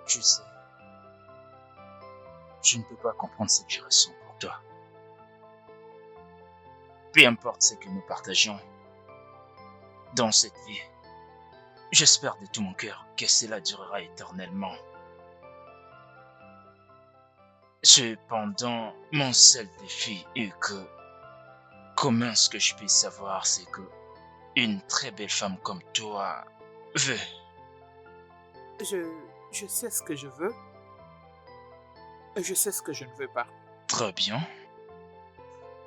Tu sais, je ne peux pas comprendre ce que je ressens pour toi. Peu importe ce que nous partageons dans cette vie, j'espère de tout mon cœur que cela durera éternellement. Cependant, mon seul défi est que, comment ce que je puisse savoir, c'est que une très belle femme comme toi veut. Je sais ce que je veux, et je sais ce que je ne veux pas. Très bien.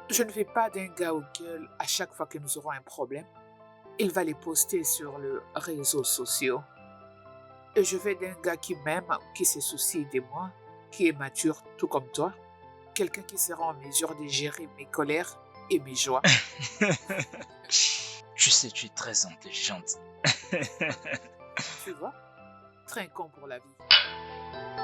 Je ne veux pas d'un gars auquel, à chaque fois que nous aurons un problème, il va les poster sur les réseaux sociaux. Et je veux d'un gars qui m'aime, qui se soucie de moi, qui est mature, tout comme toi. Quelqu'un qui sera en mesure de gérer mes colères et mes joies. Tu sais, tu es très intelligente. Tu vois? Trinquons pour la vie.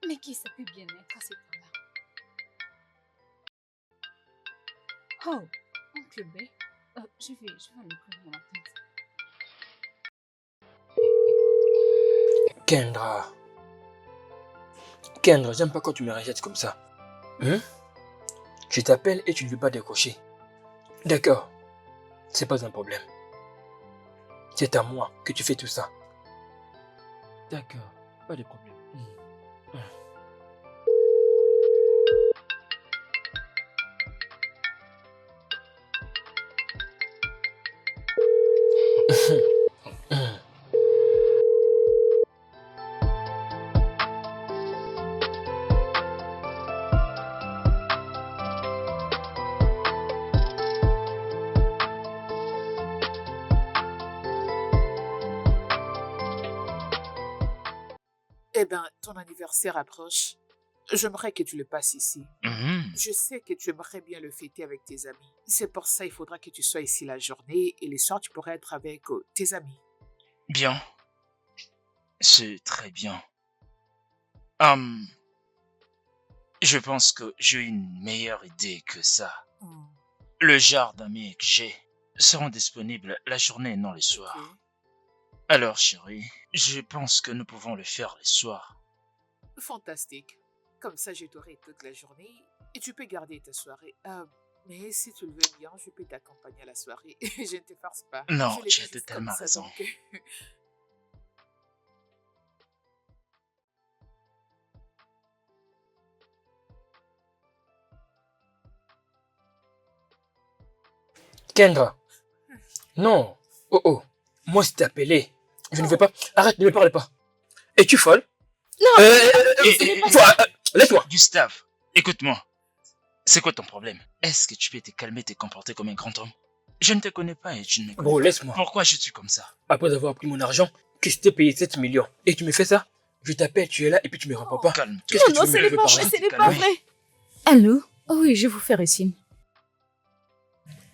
Mais qui ça peut bien être à cet temps-là? Oh, oncle B, je vais aller prévenir ma tante. Kendra, j'aime pas quand tu me rejettes comme ça. Je t'appelle et tu ne veux pas décrocher. D'accord, c'est pas un problème. C'est à moi que tu fais tout ça. D'accord, pas de problème. Eh bien, ton anniversaire approche. J'aimerais que tu le passes ici. Je sais que tu aimerais bien le fêter avec tes amis. C'est pour ça il faudra que tu sois ici la journée et les soirs tu pourrais être avec tes amis. Bien, c'est très bien. Hum, je pense que j'ai une meilleure idée que ça. Hmm, Le genre d'amis que j'ai seront disponibles la journée et non les ok. soirs. Alors chérie, je pense que nous pouvons le faire les soirs. Fantastique. Comme ça, je t'aurai toute la journée et tu peux garder ta soirée. Mais si tu le veux bien, je peux t'accompagner à la soirée. Je ne te force pas. Non, Je le tu dis as juste comme totalement ça, raison. donc. Kendra, non. Oh oh, moi je t'ai appelé. Je ne veux pas. Arrête, ne me parle pas. Es-tu folle? Non, ce n'est pas ça. Toi, laisse-moi. Gustave, écoute-moi. C'est quoi ton problème? Est-ce que tu peux te calmer et te comporter comme un grand homme? Je ne te connais pas et tu ne me connais Gros, pas. laisse-moi. Pourquoi je suis comme ça? Après avoir pris mon argent, que je t'ai payé 7 millions, et tu me fais ça, je t'appelle, tu es là, et puis tu me réponds pas. Calme-toi. Qu'est-ce que Non, tu veux ce me n'est veux pas parler? vrai, ce n'est pas Calmer. vrai. Allô? Oui, je vous fais récit.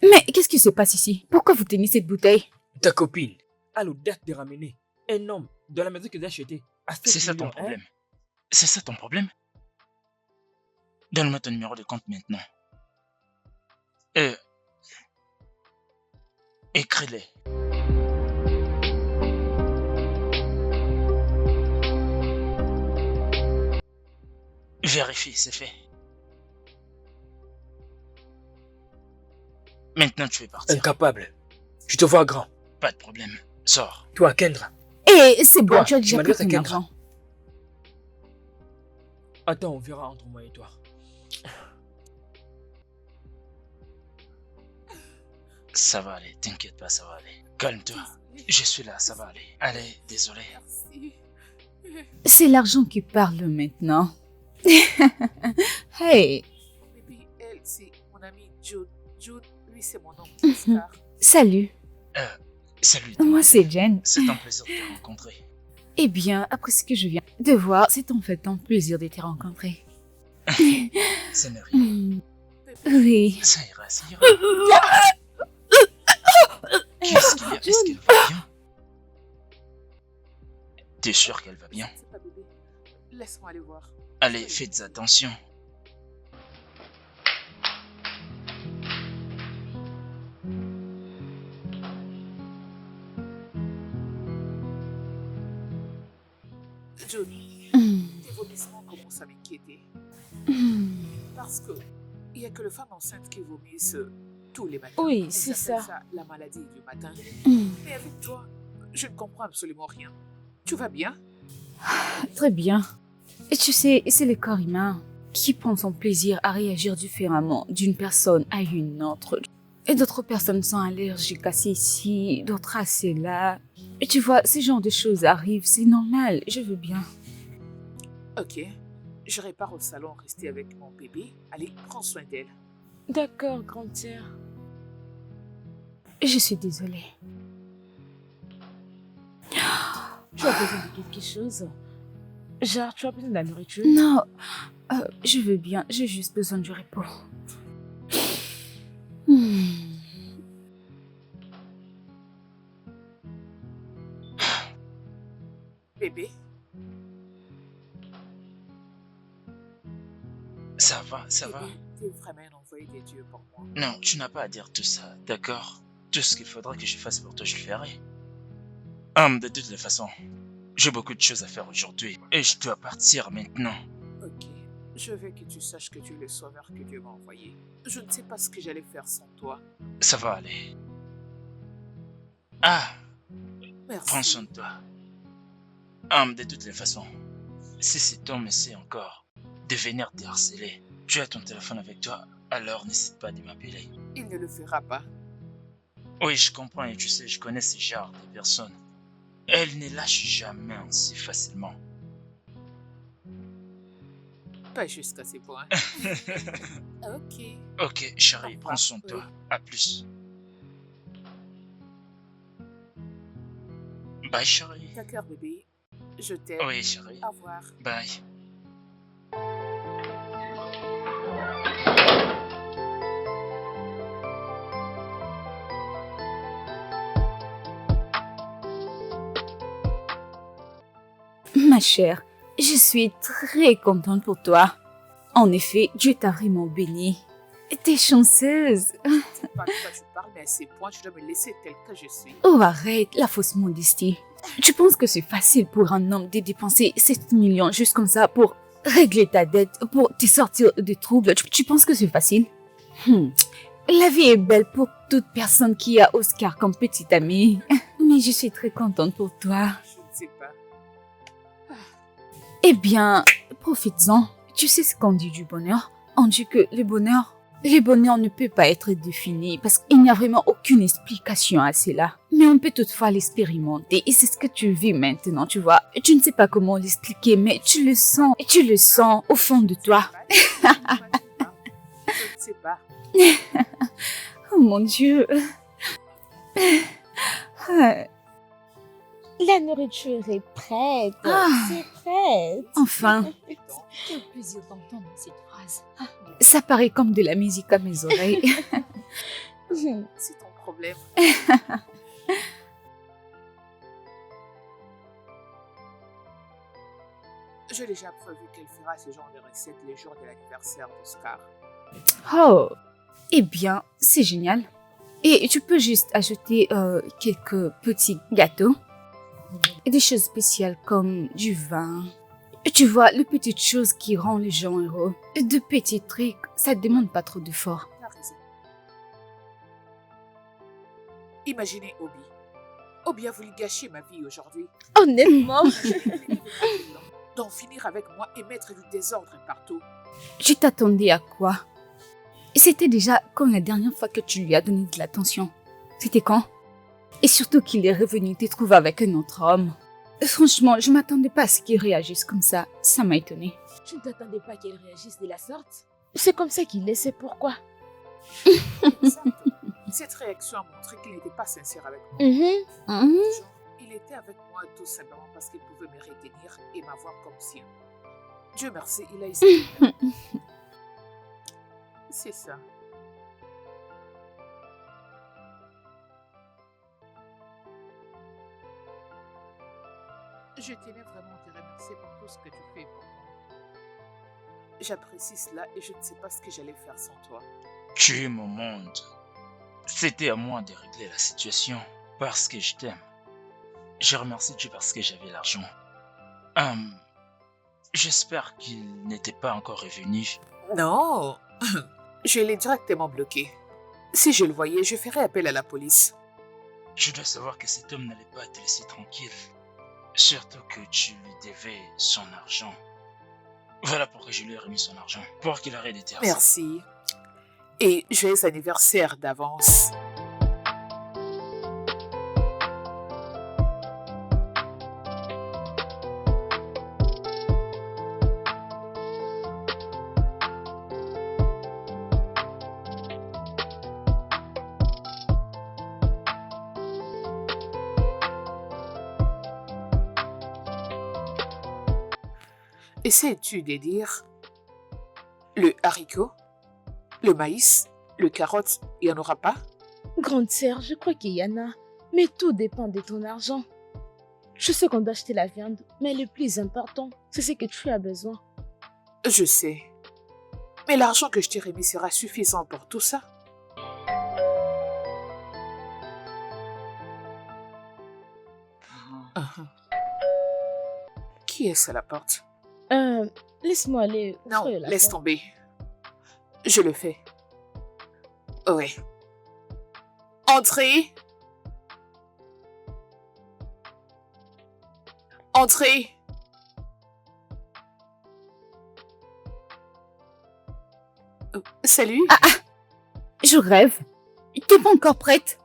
Mais qu'est-ce qui se passe ici? Pourquoi vous tenez cette bouteille? Ta copine a l'audace de ramener un homme dans la maison que j'ai achetée à 7 C'est ça ton millions, hein? problème. C'est ça ton problème? Donne-moi ton numéro de compte maintenant. Écris-les. Vérifie, c'est fait. Maintenant, tu peux partir. Incapable. Je te vois grand. Pas de problème. Sors. Toi, Kendra. Eh, c'est bon, Toi, tu as tu déjà pris m'adresses à ton Kendra. argent. Attends, on verra entre moi et toi. Ça va aller, t'inquiète pas, ça va aller. Calme-toi. Je suis là, ça va aller. Allez, désolé. Merci. C'est l'argent qui parle maintenant. Hey, Bébé, elle, c'est mon amie Jude. Jude, lui, c'est mon oncle Oscar. salut. Salut. Moi, c'est Jen. C'est un plaisir de te rencontrer. Eh bien, après ce que je viens de voir, c'est en fait un plaisir de te rencontrer. Ça n'est rien. Hmm, Oui. Ça ira, ça ira. Qu'est-ce qu'il y a? Est-ce qu'elle va bien? T'es sûr qu'elle va bien? C'est pas bébé. Laisse-moi aller voir. Allez, faites attention. Jude, Hmm, tes vomissements commencent à m'inquiéter. hmm. Parce que il n'y a que les femmes enceintes qui vomissent tous les matins. Oui, Ils c'est appellent ça. la maladie du matin. Hmm, Mais avec toi, je ne comprends absolument rien. Tu vas bien? Très bien. Et tu sais, c'est le corps humain qui prend son plaisir à réagir différemment d'une personne à une autre. Et d'autres personnes sont allergiques à ceci, d'autres à cela. Et tu vois, ce genre de choses arrivent, c'est normal, je veux bien. Ok. Je répare au salon, rester avec mon bébé. Allez, prends soin d'elle. D'accord, grande sœur. Je suis désolée. Tu as besoin de quelque chose? Genre, tu as besoin de la nourriture? Non, je veux bien, j'ai juste besoin du repos. Hmm. Bébé, Ça va, ça va. bébé, tu es vraiment un envoyé des dieux pour moi. Non, tu n'as pas à dire tout ça, d'accord? Tout ce qu'il faudra que je fasse pour toi, je le ferai. De toutes les façons, j'ai beaucoup de choses à faire aujourd'hui et je dois partir maintenant. Ok. Je veux que tu saches que tu es le sauveur que Dieu m'a envoyé. Je ne sais pas ce que j'allais faire sans toi. Ça va aller. Ah, Merci. prends soin de toi. De toutes les façons, si cet homme essaie encore de venir te harceler, tu as ton téléphone avec toi, alors n'hésite pas de m'appeler. Il ne le fera pas. Oui, je comprends et tu sais, je connais ce genre de personnes. Elles ne lâchent jamais aussi facilement. Pas jusqu'à ces points. Ok. Ok, chérie, Au revoir. prends soin de toi. À plus. Bye, chérie. D'accord, bébé. Je t'aime. Oui, chérie. Au revoir. Bye. Ma chère, je suis très contente pour toi. En effet, Dieu t'a vraiment bénie. T'es chanceuse. Je sais pas de quoi tu parles, mais à ces points, tu dois me laisser tel que je suis. Oh, arrête la fausse modestie. Tu penses que c'est facile pour un homme de dépenser 7 millions juste comme ça pour régler ta dette, pour te sortir des troubles? Tu penses que c'est facile? La vie est belle pour toute personne qui a Oscar comme petit ami. Mais je suis très contente pour toi. Je ne sais pas. Eh bien, profites-en. Tu sais ce qu'on dit du bonheur? On dit que le bonheur ne peut pas être défini parce qu'il n'y a vraiment aucune explication à cela. Mais on peut toutefois l'expérimenter et c'est ce que tu vis maintenant, tu vois. Tu ne sais pas comment l'expliquer, mais tu le sens. Et tu le sens au fond de toi. Je ne sais pas. Oh mon Dieu. La nourriture est prête. Ah. C'est prête. Enfin, Quel plaisir d'entendre cette phrase. ça paraît comme de la musique à mes oreilles. C'est ton problème. J'ai déjà prévu qu'elle fera ce genre de recette les jours de l'anniversaire d'Oscar. Oh, eh bien, c'est génial. Et tu peux juste ajouter quelques petits gâteaux. Et des choses spéciales comme du vin. Tu vois, les petites choses qui rendent les gens heureux. De petits trucs, ça ne demande pas trop d'efforts. Tu as raison. Imaginez Obi. Obi a voulu gâcher ma vie aujourd'hui. Honnêtement, D'en finir avec moi et mettre du désordre partout. Tu t'attendais à quoi? C'était déjà comme la dernière fois que tu lui as donné de l'attention. C'était quand? Et surtout qu'il est revenu te trouver avec un autre homme. Franchement, je m'attendais pas à ce qu'il réagisse comme ça. Ça m'a étonnée. Tu ne t'attendais pas qu'elle réagisse de la sorte? C'est comme ça qu'il est, c'est pourquoi. Exact. Cette réaction a montré qu'il n'était pas sincère avec moi. Il était avec moi tout simplement parce qu'il pouvait me retenir et m'avoir comme sien. Dieu merci, il a essayé. C'est ça. Je tenais vraiment à te remercier pour tout ce que tu fais pour moi. J'apprécie cela et je ne sais pas ce que j'allais faire sans toi. Tu es mon monde. C'était à moi de régler la situation parce que je t'aime. Je remercie Dieu parce que j'avais l'argent. J'espère qu'il n'était pas encore revenu. Non, je l'ai directement bloqué. Si je le voyais, je ferais appel à la police. Je dois savoir que cet homme n'allait pas te laisser tranquille. Surtout que tu lui devais son argent. Voilà pourquoi je lui ai remis son argent. Pour qu'il arrête de dire ça. Merci. Et joyeux anniversaire d'avance. Essaies-tu de dire le haricot, le maïs, le carotte, il n'y en aura pas? Grande sœur, je crois qu'il y en a. Mais tout dépend de ton argent. Je sais qu'on doit acheter la viande, mais le plus important, c'est ce que tu as besoin. Je sais. Mais l'argent que je t'ai remis sera suffisant pour tout ça? Qui est-ce à la porte? Laisse-moi aller. Non, ouvrir la laisse porte. tomber. Je le fais. Ouais. Entrez. Entrez. Salut. Je rêve. T'es pas encore prête?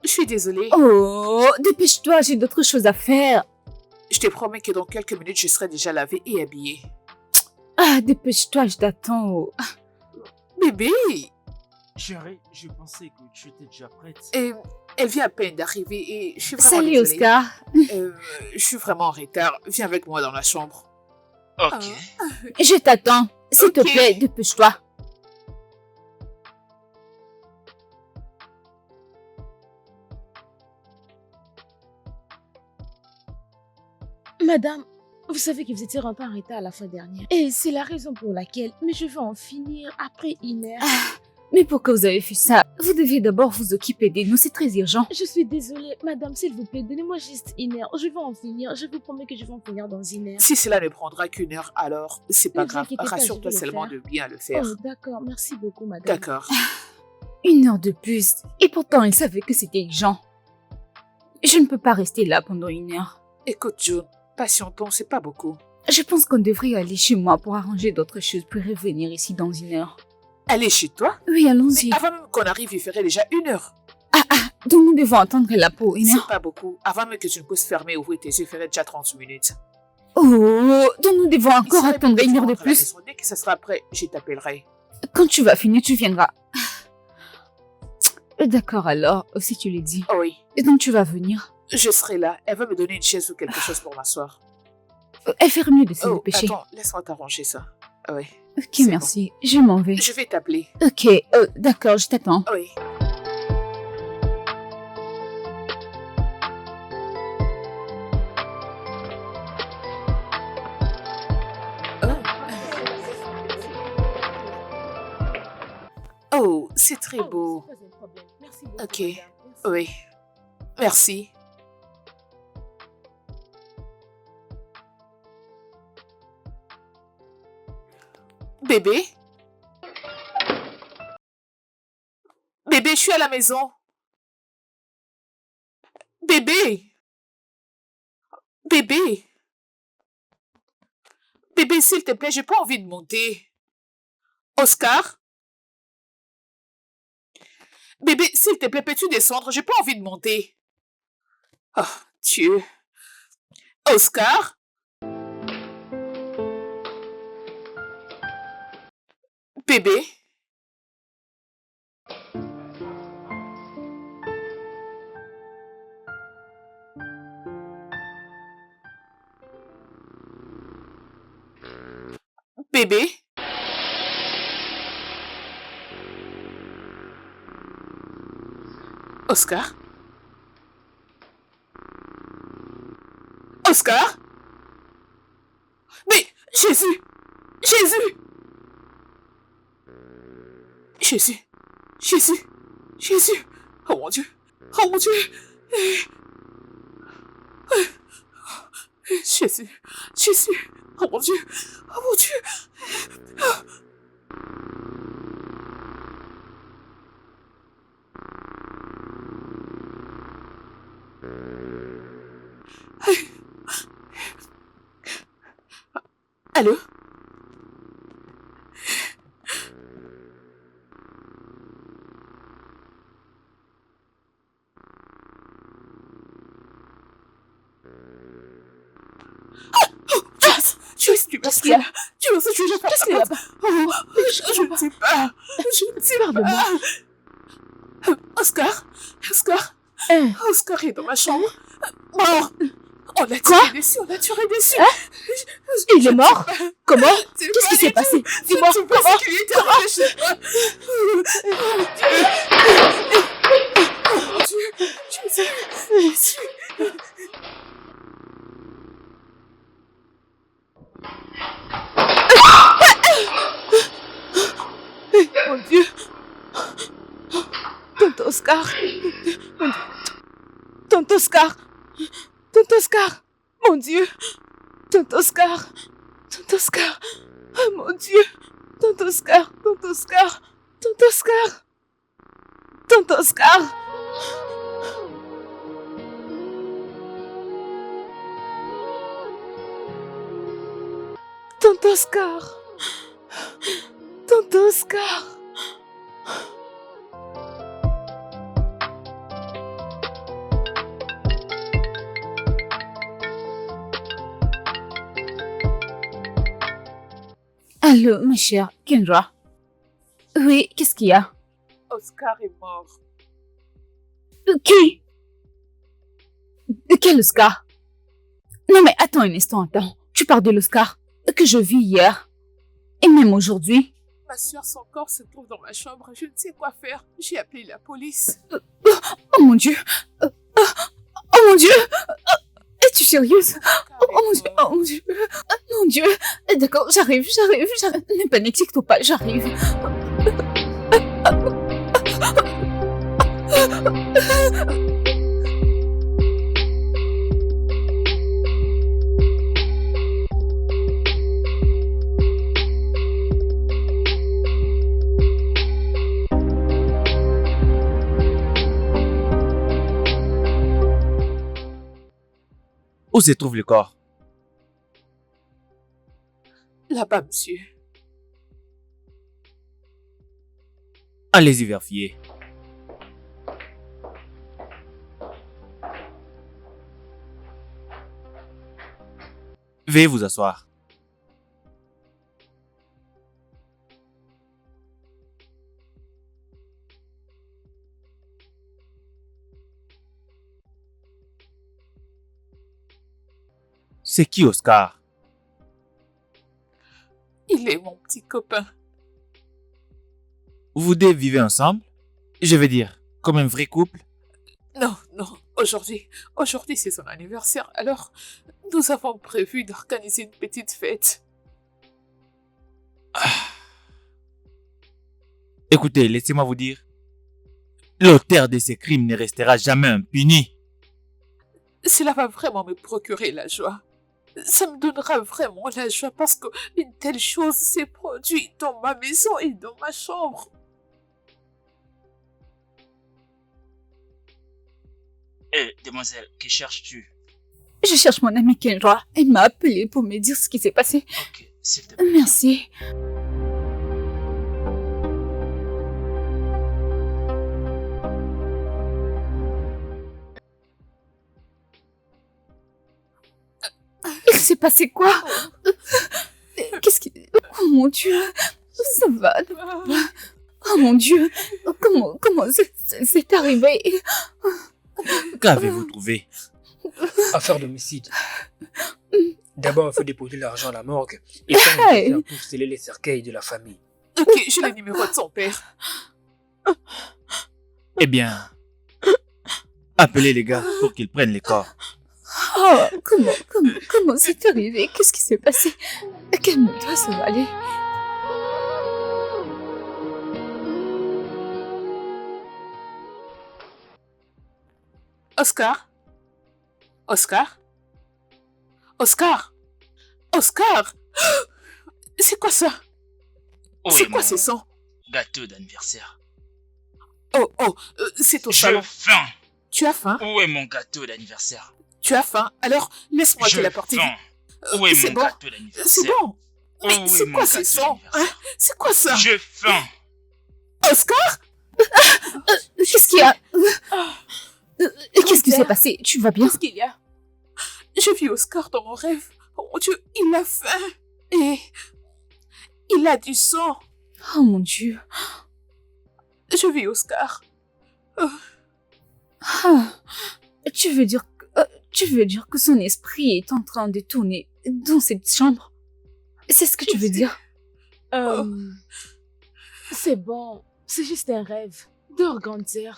Je suis désolée. Oh, dépêche-toi, j'ai d'autres choses à faire. Je te promets que dans quelques minutes, je serai déjà lavée et habillée. Ah, dépêche-toi, je t'attends. Oh. Bébé, Chérie, je pensais que tu étais déjà prête. elle vient à peine d'arriver et je suis vraiment Salut, désolée. Oscar. Je suis vraiment en retard. Viens avec moi dans la chambre. Ok. Je t'attends. S'il te Ok. plaît, dépêche-toi. Madame, vous savez que vous étiez rentrée en retard la fois dernière. Et c'est la raison pour laquelle, mais je vais en finir après 1 heure. Mais pourquoi vous avez fait ça? Vous deviez d'abord vous occuper de nous, c'est très urgent. Je suis désolée, madame, s'il vous plaît, donnez-moi juste 1 heure. Je vais en finir. Je vous promets que je vais en finir dans 1 heure. Si cela ne prendra qu'une heure, alors c'est pas Ne vous grave. inquiétez pas, Rassure-toi je vais le seulement faire. de bien le faire. Oh, d'accord, merci beaucoup, madame. D'accord. 1 heure de plus. Et pourtant, il savait que c'était urgent. Je ne peux pas rester là pendant 1 heure. Écoute, June, patientons, c'est pas beaucoup. Je pense qu'on devrait aller chez moi pour arranger d'autres choses puis revenir ici dans 1 heure. Allez chez toi. Oui, allons-y. Mais avant même qu'on arrive, il ferait déjà 1 heure. Donc nous devons attendre la peau 1 C'est heure. pas beaucoup. Avant même que tu ne puisses fermer et ouvrir tes yeux, il ferait déjà 30 minutes. Oh, donc nous devons Il encore serait attendre mieux que 1 tu heure de rentres à la plus. maison. Dès que ça sera prêt, je t'appellerai. Quand tu vas finir, tu viendras. D'accord alors, si tu le dis. Oh oui, Et donc tu vas venir. je serai là. Elle va me donner une chaise ou quelque chose pour m'asseoir. Elle ferait mieux de se Oh, dépêcher. attends, laisse-moi t'arranger ça. Ah oui. Ok, c'est merci. Je m'en vais. Je vais t'appeler. Ok, d'accord, je t'attends. Ah oui. Oh, c'est très Oh, beau. c'est pas un problème. Merci beaucoup, Ok. madame. Merci. Oui. Merci. Bébé? Bébé, je suis à la maison. Bébé? Bébé? Bébé, s'il te plaît, j'ai pas envie de monter. Oscar? Bébé, s'il te plaît, peux-tu descendre? J'ai pas envie de monter. Oh, Dieu. Oscar? Bébé? Bébé? Oscar? Oscar? Mais Jésus! Jésus! Jésus! Jésus! Jésus! Oh mon Dieu! Oh mon Dieu! Jésus! Jésus! Oh mon Dieu! Oh mon Dieu! Allô? Tu Qu'est-ce qu'il y a? Tu vas tuer, Qu'est-ce qu'il y a? Je ne sais pas. Je ne sais pas. Oscar? Oscar? Oscar est dans ma chambre. Mort. On l'a tiré dessus, on l'a tiré dessus. Il est mort? Comment? Qu'est-ce qui s'est passé? Dis-moi, comment? Oh mon Dieu, Jésus. Mon Dieu! Tonton Oscar! Mon Dieu! Tonton Oscar! Tonton Oscar! Mon Dieu! Tonton Oscar! Tonton Oscar! Oh mon Dieu! Tonton Oscar! Tonton Oscar! Tonton Oscar! Tonton Oscar! Tonton Oscar! Tonton Oscar! Allô, ma chère Kendra. Oui, qu'est-ce qu'il y a? Oscar est mort. Qui? Quel Oscar? Non mais attends un instant, attends. Tu parles de l'Oscar que je vis hier et même aujourd'hui. Ma soeur, son corps se trouve dans ma chambre. Je ne sais quoi faire. J'ai appelé la police. Oh mon Dieu! Oh mon Dieu! Es-tu sérieuse? Oh mon Dieu! Oh mon Dieu! Mon Dieu! D'accord, j'arrive. Ne panique-toi pas, j'arrive. Où se trouve le corps? Là-bas, monsieur. Allez-y vérifier. Veuillez vous asseoir. C'est qui Oscar? Il est mon petit copain. Vous deux vivez ensemble? Je veux dire, comme un vrai couple? Non. Aujourd'hui, c'est son anniversaire. Alors, nous avons prévu d'organiser une petite fête. Écoutez, laissez-moi vous dire. L'auteur de ces crimes ne restera jamais impuni. Cela va vraiment me procurer la joie. Ça me donnera vraiment la joie parce qu'une telle chose s'est produite dans ma maison et dans ma chambre. Demoiselle, que cherches-tu? Je cherche mon amie Kendra. Elle m'a appelé pour me dire ce qui s'est passé. Ok, s'il te plaît. Merci. s'est passé quoi? Qu'est-ce qui... Oh mon Dieu, ça va. Oh mon Dieu, comment c'est arrivé? Qu'avez-vous trouvé? Affaire d'homicide. D'abord, il faut déposer l'argent à la morgue et faire le nécessaire pour sceller les cercueils de la famille. Ok, j'ai le numéro de son père. Eh bien, appelez les gars pour qu'ils prennent les corps. Oh, comment c'est arrivé? Qu'est-ce qui s'est passé? Calme-toi, ça va aller. Oscar? Oscar? Oscar? Oscar? C'est quoi ça? Où C'est est quoi mon ces sons? gâteau d'anniversaire? Oh, c'est au salon. J'ai faim. Tu as faim? Où est mon gâteau d'anniversaire? Tu as faim? Alors, laisse-moi te J'ai l'apporter. faim. Où est C'est mon bon. gâteau d'anniversaire? C'est bon. Où Mais est c'est mon quoi ces gâteau sons? d'anniversaire? C'est quoi ça? J'ai faim. Oscar? Qu'est-ce qu'il y a? Qu'est-ce qui s'est passé? Tu vas bien? Qu'est-ce qu'il y a? J'ai vu Oscar dans mon rêve. Oh mon Dieu, il a faim. Et il a du sang. Oh mon Dieu. Je vis Oscar. Ah, tu veux dire que son esprit est en train de tourner dans cette chambre? C'est ce que tu veux dire? C'est bon. C'est juste un rêve. Dors, grande sœur.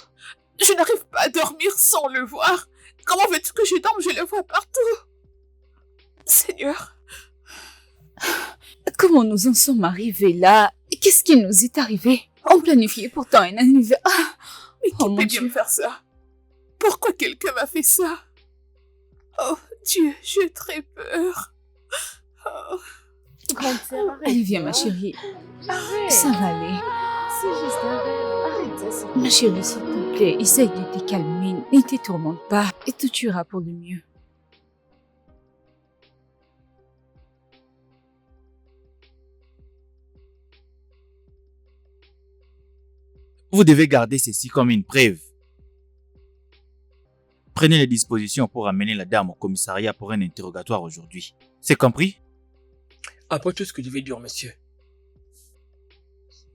Je n'arrive pas à dormir sans le voir. Comment veux-tu que je dorme? Je le vois partout. Seigneur. Comment nous en sommes arrivés là? Qu'est-ce qui nous est arrivé? On planifiait pourtant un anniversaire. Mais Oh qui mon peut Dieu. bien me faire ça? Pourquoi quelqu'un m'a fait ça? Oh Dieu, j'ai très peur. Oh. Grande sœur, arrête. Allez, viens ma chérie. Arrête. Ça va aller. C'est juste un rêve. Arrête ça, s'il te Ma plaît. chérie, s'il te plaît, essaye de te calmer. Ne te tourmente pas et tout ira pour le mieux. Vous devez garder ceci comme une preuve. Prenez les dispositions pour amener la dame au commissariat pour un interrogatoire aujourd'hui. C'est compris? Après tout ce que je vais dire, monsieur,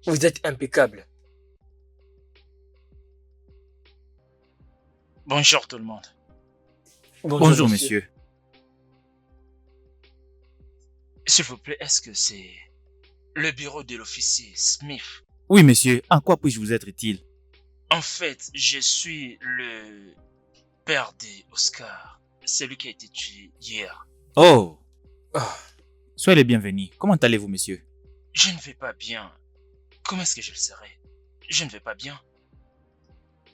vous êtes impeccable. Bonjour tout le monde. Bonjour, monsieur. S'il vous plaît, est-ce que c'est le bureau de l'officier Smith? Oui, monsieur. En quoi puis-je vous être utile? En fait, je suis le père d'Oscar, celui qui a été tué hier. Oh! Ah, Soyez les bienvenus. Comment allez-vous, monsieur? Je ne vais pas bien. Comment est-ce que je le serai? Je ne vais pas bien.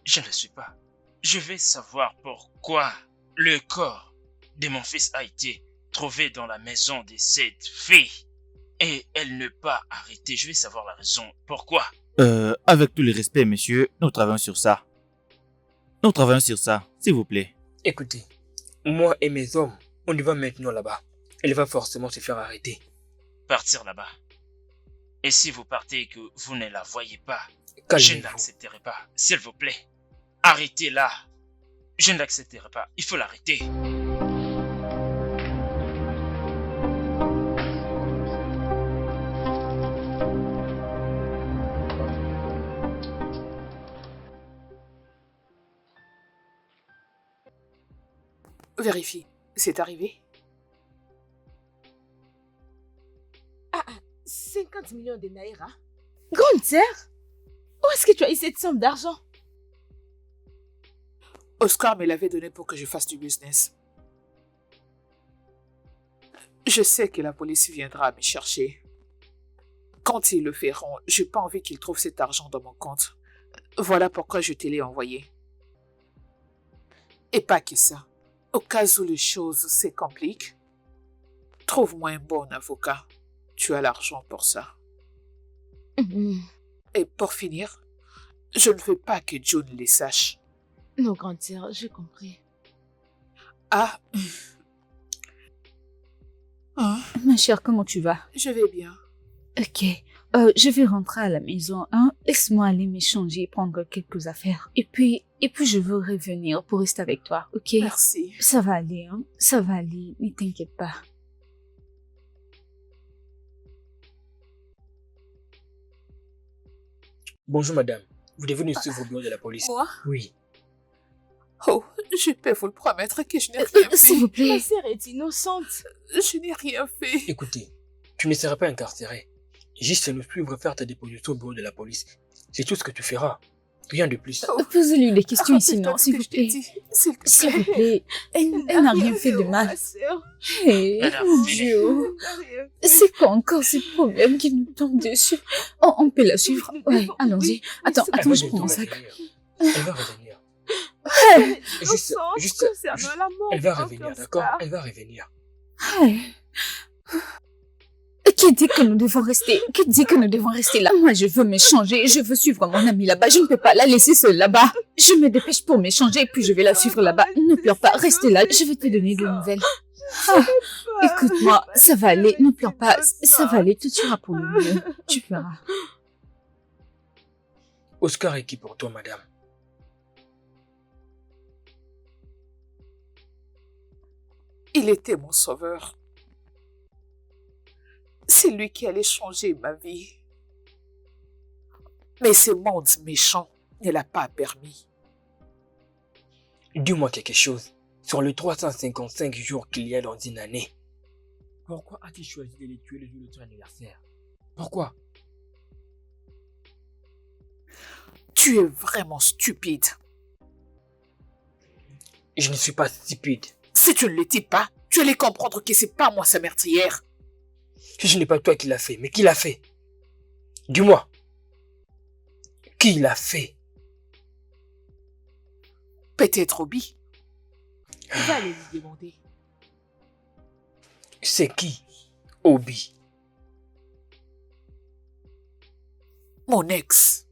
Je ne le suis pas. Je vais savoir pourquoi le corps de mon fils a été trouvé dans la maison de cette fille. Et elle ne pas arrêtée. Je vais savoir la raison. Pourquoi? Avec tout le respect, monsieur, nous travaillons sur ça. Nous travaillons sur ça, s'il vous plaît. écoutez, moi et mes hommes, on y va maintenant là-bas. Elle va forcément se faire arrêter. Partir là-bas. Et si vous partez et que vous ne la voyez pas, je ne Calmez-vous. l'accepterai pas. S'il vous plaît, arrêtez-la. Je ne l'accepterai pas. Il faut l'arrêter. Vérifie, c'est arrivé? 50 millions de naira. Grande sœur, où est-ce que tu as eu cette somme d'argent? Oscar me l'avait donné pour que je fasse du business. Je sais que la police viendra me chercher. Quand ils le feront, j'ai pas envie qu'ils trouvent cet argent dans mon compte. Voilà pourquoi je te l'ai envoyé. Et pas que ça. Au cas où les choses se compliquent, trouve-moi un bon avocat. Tu as l'argent pour ça. Et pour finir, je ne veux pas que June les sache. Non, grande sœur, j'ai compris. Ah. Ah, Ma chère, comment tu vas? je vais bien. Ok, je vais rentrer à la maison, hein. Laisse-moi aller m'échanger, prendre quelques affaires. Et puis je veux revenir pour rester avec toi, ok? Merci. Ça va aller, hein. Ça va aller, ne t'inquiète pas. Bonjour madame, vous devez nous suivre au bureau de la police. Moi? Oui. Oh, je peux vous le promettre que je n'ai rien S'il vous fait. Ma plaît. sœur est innocente. Je n'ai rien fait. Écoutez, tu ne seras pas incarcéré. Juste nous suivre faire ta déposition au bureau de la police. C'est tout ce que tu feras. Rien de plus. Posez-lui des questions ici, Rappelle-toi non, ce s'il que vous je t'ai plaît. dit. S'il te S'il vous plaît. plaît. Elle n'a rien fait de mal. Ma sœur. Hé, Madame, mon venez. Dieu. Elle n'a rien fait. C'est quoi encore ces problèmes qui nous tombent dessus? Oh, on peut la suivre. Ouais, allons-y. Oui, Attends, mais Elle va je bientôt prends mon sac. revenir. Elle va revenir. Elle est Juste- innocente juste- concernant la mort. Elle va de revenir, Oscar. d'accord? Elle va revenir. Ouais. Qui dit que nous devons rester? Qui dit que nous devons rester là? Moi, je veux m'échanger. Je veux suivre mon amie là-bas. Je ne peux pas la laisser seule là-bas. Je me dépêche pour m'échanger, puis je vais la suivre là-bas. Ne pleure pas. Restez là. Je vais te donner de nouvelles. Ah, écoute-moi, ça va aller. Ne pleure pas. Ça va aller. Tout ira pour le mieux. Tu verras. Oscar est qui pour toi, madame? Il était mon sauveur. C'est lui qui allait changer ma vie. Mais ce monde méchant ne l'a pas permis. Dis-moi quelque chose. Sur les 355 jours qu'il y a dans une année, pourquoi as-tu choisi de les tuer le jour de ton anniversaire? Pourquoi? Tu es vraiment stupide. Je ne suis pas stupide. Si tu ne l'étais pas, tu allais comprendre que c'est pas moi sa meurtrière. Si ce n'est pas toi qui l'as fait, mais qui l'a fait? Dis-moi. Qui l'a fait? Peut-être Obi. Va aller lui demander. C'est qui? Obi. Mon ex.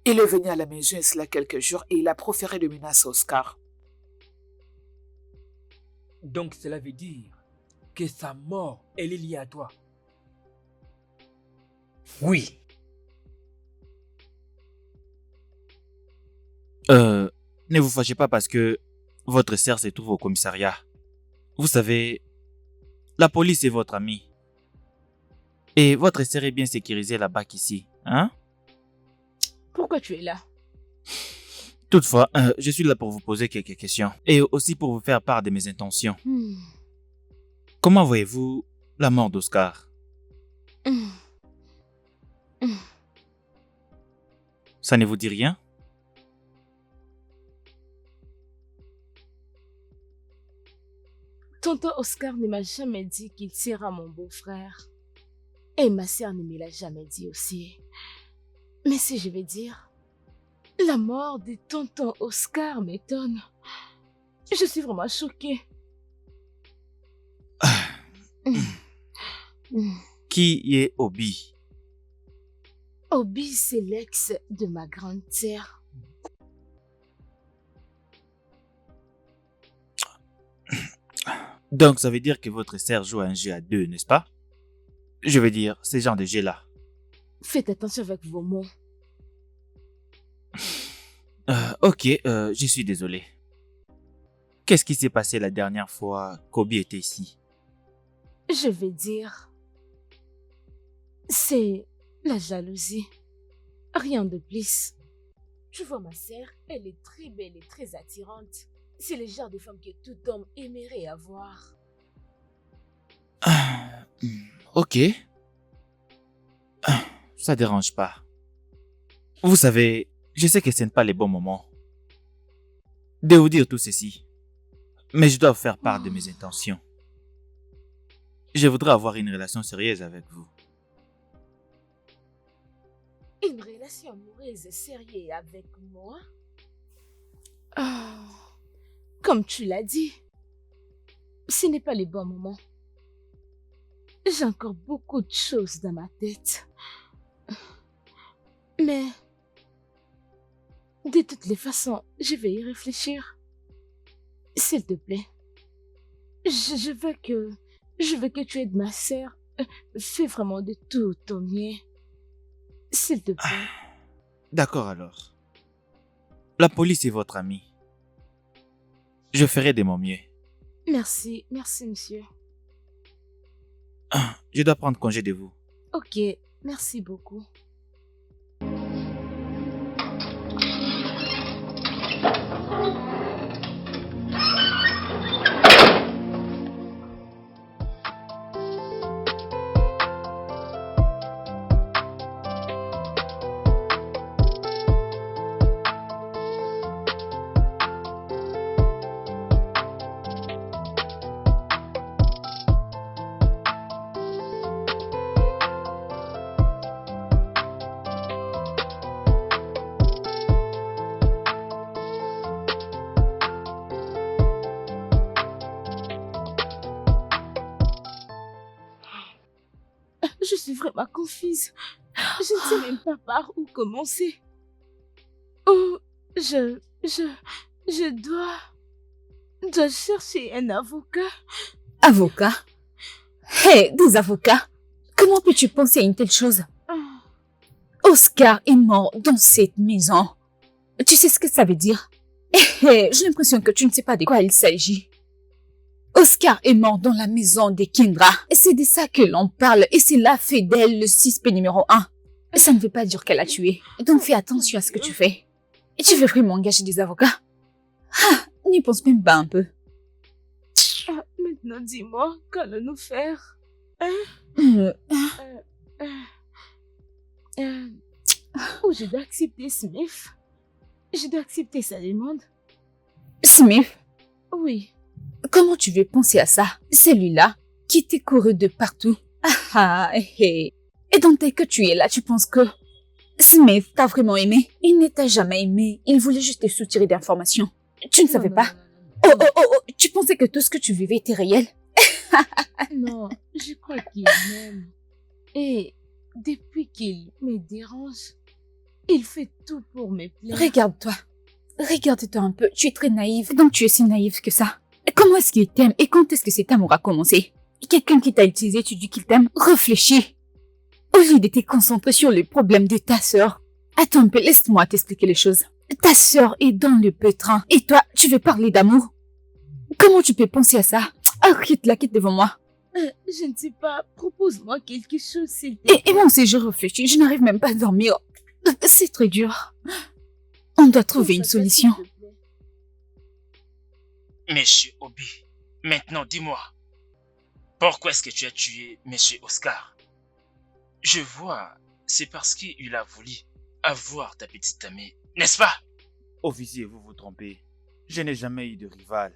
Il est venu à la maison il y a quelques jours et il a proféré de menaces à Oscar. Donc cela veut dire que sa mort, elle est liée à toi. Oui. Ne vous fâchez pas parce que votre sœur se trouve au commissariat. Vous savez, la police est votre amie. Et votre sœur est bien sécurisée là-bas qu'ici, hein? Pourquoi tu es là? Toutefois, je suis là pour vous poser quelques questions. Et aussi pour vous faire part de mes intentions. Comment voyez-vous la mort d'Oscar? Ça ne vous dit rien? Tonton Oscar ne m'a jamais dit qu'il sera mon beau-frère. Et ma sœur ne me l'a jamais dit aussi. Mais si je vais dire, la mort de tonton Oscar m'étonne. Je suis vraiment choquée. Qui est Obi? Obi, c'est l'ex de ma grande sœur. Donc ça veut dire que votre sœur joue à un jeu à deux, n'est-ce pas? Je veux dire, ces genres de jeux-là. Faites attention avec vos mots. Ok, je suis désolé. Qu'est-ce qui s'est passé la dernière fois qu'Obi était ici? Je vais dire, c'est la jalousie. Rien de plus. Tu vois ma sœur, elle est très belle et très attirante. C'est le genre de femme que tout homme aimerait avoir. Ok. Ça dérange pas. Vous savez, je sais que ce n'est pas les bons moments de vous dire tout ceci. Mais je dois vous faire part de mes intentions. Je voudrais avoir une relation sérieuse avec vous. Une relation amoureuse sérieuse avec moi? Ah, comme tu l'as dit, ce n'est pas les bons moments. J'ai encore beaucoup de choses dans ma tête. Mais, de toutes les façons, je vais y réfléchir. S'il te plaît, je veux que tu aides ma sœur. Fais vraiment de tout ton mieux. S'il te plaît. D'accord alors. La police est votre amie. Je ferai de mon mieux. Merci, merci monsieur. Je dois prendre congé de vous. Ok, merci beaucoup. Je suis vraiment confuse. Je ne sais même pas par où commencer. Oh, je dois chercher un avocat. Avocat? Hé, des avocats? Comment peux-tu penser à une telle chose? Oscar est mort dans cette maison. Tu sais ce que ça veut dire? J'ai l'impression que tu ne sais pas de quoi il s'agit. Oscar est mort dans la maison de Kendra. Et c'est de ça que l'on parle. Et c'est là fait d'elle le suspect numéro 1. Ça ne veut pas dire qu'elle a tué. Donc fais attention à ce que tu fais. Et tu veux vraiment engager des avocats? N'y pense même pas un peu. Maintenant, dis-moi, qu'allons-nous faire? Oh, je dois accepter Smith. Je dois accepter sa demande. Smith, Oui. comment tu veux penser à ça? Celui-là, qui t'est couru de partout. Et dans tel que tu es là, tu penses que Smith t'a vraiment aimé? Il ne t'a jamais aimé. Il voulait juste te soutirer d'informations. Tu ne savais pas? Oh, tu pensais que tout ce que tu vivais était réel? Non, je crois qu'il m'aime. Et depuis qu'il me dérange, il fait tout pour me plaire. Regarde-toi. Regarde-toi un peu. Tu es très naïve. Donc tu es si naïve que ça. Comment est-ce qu'il t'aime et quand est-ce que cet amour a commencé? Quelqu'un qui t'a utilisé, tu dis qu'il t'aime? Réfléchis. Au lieu de te concentrer sur les problèmes de ta sœur. Attends un peu, laisse-moi t'expliquer les choses. Ta sœur est dans le pétrin. Et toi, tu veux parler d'amour? Comment tu peux penser à ça? Arrête la quitte devant moi. Je ne sais pas, propose-moi quelque chose, s'il te plaît. Et moi aussi, je réfléchis. Je n'arrive même pas à dormir. C'est très dur. On doit trouver une solution. S'il te plaît. Monsieur Obi, maintenant dis-moi, pourquoi est-ce que tu as tué Monsieur Oscar? Je vois, c'est parce qu'il a voulu avoir ta petite amie, n'est-ce pas? Officier, vous vous trompez. Je n'ai jamais eu de rival.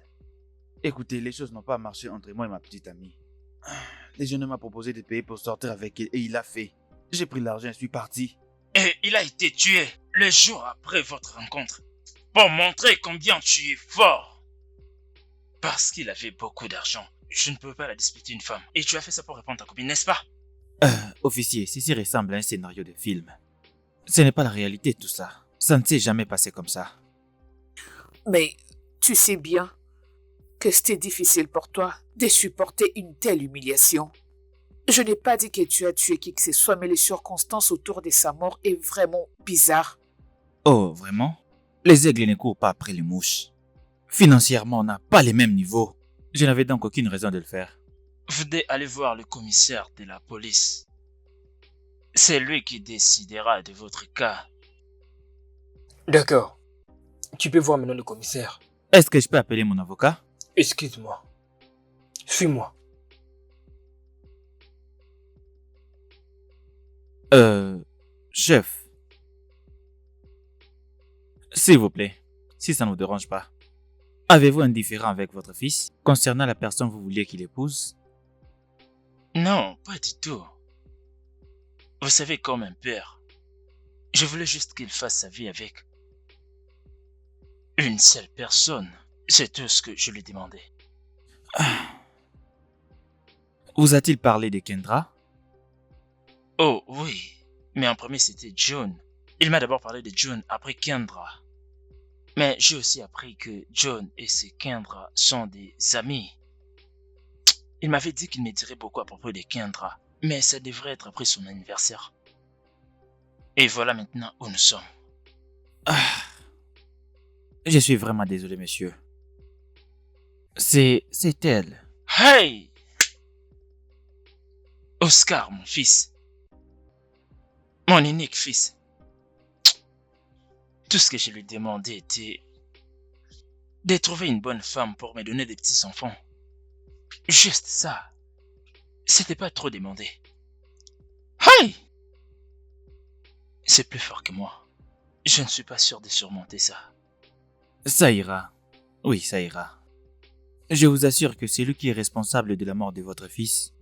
Écoutez, les choses n'ont pas marché entre moi et ma petite amie. Le jeune homme m'a proposé de payer pour sortir avec elle et il l'a fait. J'ai pris l'argent et suis parti. Et il a été tué le jour après votre rencontre pour montrer combien tu es fort. Parce qu'il avait beaucoup d'argent, je ne peux pas la disputer une femme. Et tu as fait ça pour répondre à ta copine, n'est-ce pas? Officier, ceci ressemble à un scénario de film. Ce n'est pas la réalité tout ça. Ça ne s'est jamais passé comme ça. Mais tu sais bien que c'était difficile pour toi de supporter une telle humiliation. Je n'ai pas dit que tu as tué qui que ce soit, mais les circonstances autour de sa mort est vraiment bizarre. Oh, vraiment? Les aigles ne courent pas après les mouches. Financièrement, on n'a pas les mêmes niveaux. Je n'avais donc aucune raison de le faire. Vous devez aller voir le commissaire de la police. C'est lui qui décidera de votre cas. D'accord. Tu peux voir maintenant le commissaire. Est-ce que je peux appeler mon avocat? Excuse-moi. Suis-moi. Chef. S'il vous plaît, si ça ne vous dérange pas. Avez-vous un différend avec votre fils concernant la personne que vous vouliez qu'il épouse? Non, pas du tout. Vous savez, comme un père, je voulais juste qu'il fasse sa vie avec une seule personne. C'est tout ce que je lui demandais. Vous a-t-il parlé de Kendra? Oh oui, mais en premier c'était John. Il m'a d'abord parlé de John, après Kendra. Mais j'ai aussi appris que John et ses Kendra sont des amis. Il m'avait dit qu'il me dirait beaucoup à propos de Kendra, mais ça devrait être après son anniversaire. Et voilà maintenant où nous sommes. Je suis vraiment désolé, monsieur. C'est elle. Hey! Oscar, mon fils. Mon unique fils. Tout ce que je lui demandais était de trouver une bonne femme pour me donner des petits-enfants. Juste ça. C'était pas trop demandé. Hey! C'est plus fort que moi. Je ne suis pas sûr de surmonter ça. Ça ira. Oui, ça ira. Je vous assure que celui qui est responsable de la mort de votre fils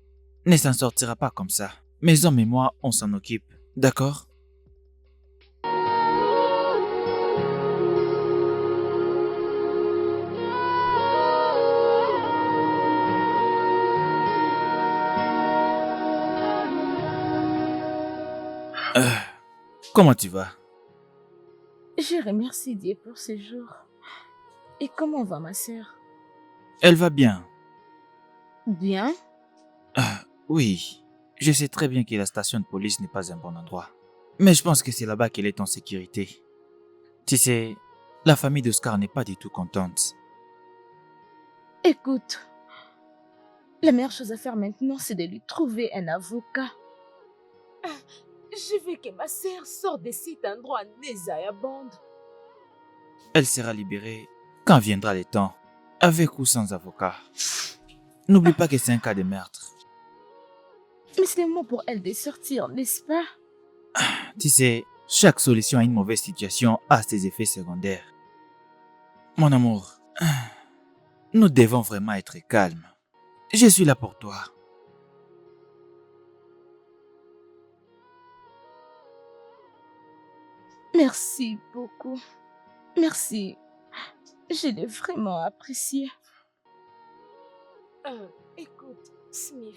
ne s'en sortira pas comme ça. Mes hommes et moi, on s'en occupe. D'accord? Euh, comment tu vas? Je remercie Dieu pour ce jour. Et comment va ma sœur? Elle va bien. Bien? Oui, je sais très bien que la station de police n'est pas un bon endroit. Mais je pense que c'est là-bas qu'elle est en sécurité. Tu sais, la famille d'Oscar n'est pas du tout contente. Écoute, la meilleure chose à faire maintenant, c'est de lui trouver un avocat. Je veux que ma sœur sorte de cet endroit nauséabond. Elle sera libérée quand viendra le temps, avec ou sans avocat. N'oublie pas que c'est un cas de meurtre. Mais c'est le moment pour elle de sortir, n'est-ce pas? Tu sais, chaque solution à une mauvaise situation a ses effets secondaires. Mon amour, nous devons vraiment être calmes. Je suis là pour toi. Merci beaucoup. Merci. Je l'ai vraiment apprécié. Écoute, Smith.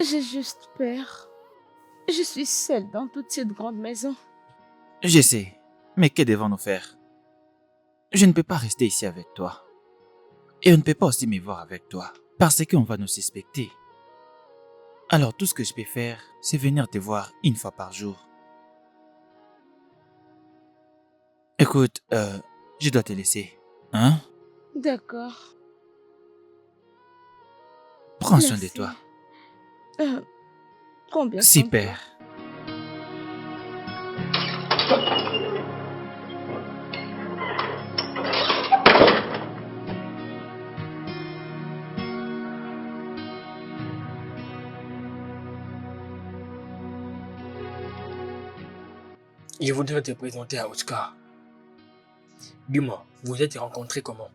J'ai juste peur. Je suis seule dans toute cette grande maison. Je sais, mais que devons-nous faire? Je ne peux pas rester ici avec toi. Et on ne peut pas aussi me voir avec toi, parce qu'on va nous suspecter. Alors tout ce que je peux faire, c'est venir te voir une fois par jour. Écoute, je dois te laisser. Hein? D'accord. Prends soin de Merci. toi. Prends bien soin de Super. toi. Je voudrais te présenter à Oscar. Dis-moi, vous êtes rencontrés comment?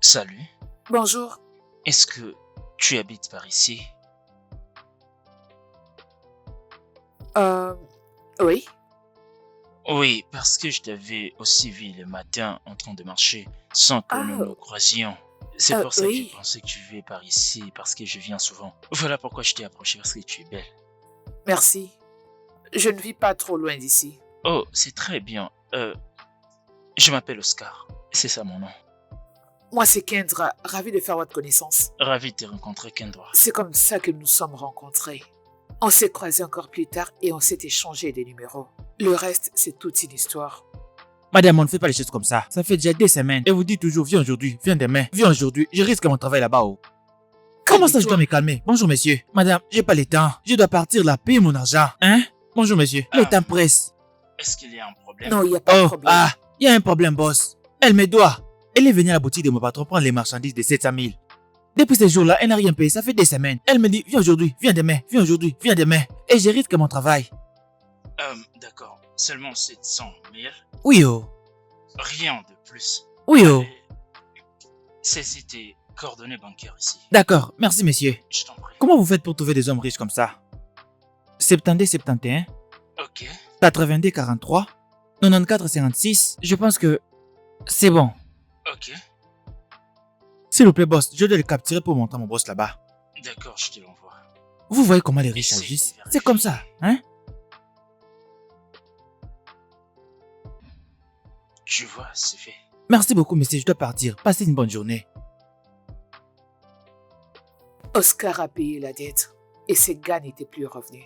Salut. Bonjour. Est-ce que tu habites par ici? Oui. Oui, parce que je t'avais aussi vu le matin en train de marcher sans que nous nous croisions. C'est pour ça que oui. je pensais que tu vivais par ici, parce que je viens souvent. Voilà pourquoi je t'ai approché, parce que tu es belle. Merci. Je ne vis pas trop loin d'ici. Oh, c'est très bien. Je m'appelle Oscar. C'est ça mon nom. Moi, c'est Kendra. Ravi de faire votre connaissance. Ravi de te rencontrer, Kendra. C'est comme ça que nous nous sommes rencontrés. On s'est croisés encore plus tard et on s'est échangé des numéros. Le reste, c'est toute une histoire. Madame, on ne fait pas les choses comme ça. Ça fait déjà des semaines. Et vous dites toujours, viens aujourd'hui, viens demain, viens aujourd'hui. Je risque mon travail là-bas. Oh. Comment ça, je dois me calmer? Bonjour, monsieur. Madame, j'ai pas le temps. Je dois partir là, payer mon argent. Hein? Bonjour, monsieur. Le temps presse. Est-ce qu'il y a un problème? Non, il n'y a pas de Oh, problème. il y a un problème, boss. Elle me doit. Elle est venue à la boutique de mon patron prendre les marchandises de 700 000. Depuis ce jour-là, elle n'a rien payé. Ça fait des semaines. Elle me dit, viens aujourd'hui, viens demain, viens aujourd'hui, viens demain. Et je risque mon travail. D'accord. Seulement 700 000. Oui, oh. Rien de plus. Oui, oh. Allez, saisis tes coordonnées bancaires ici. D'accord, merci, monsieur. Je t'en prie. Comment vous faites pour trouver des hommes riches comme ça? 72 71, Ok. 82 43, 94 56. Je pense que c'est bon. Ok. S'il vous plaît, boss, je dois le capturer pour montrer à mon boss là-bas. D'accord, je te l'envoie. Vous voyez comment les riches Essaye de agissent? vérifier. C'est comme ça, hein? Tu vois, c'est fait. Merci beaucoup, monsieur, je dois partir. Passez une bonne journée. Oscar a payé la dette et ses gars n'étaient plus revenus.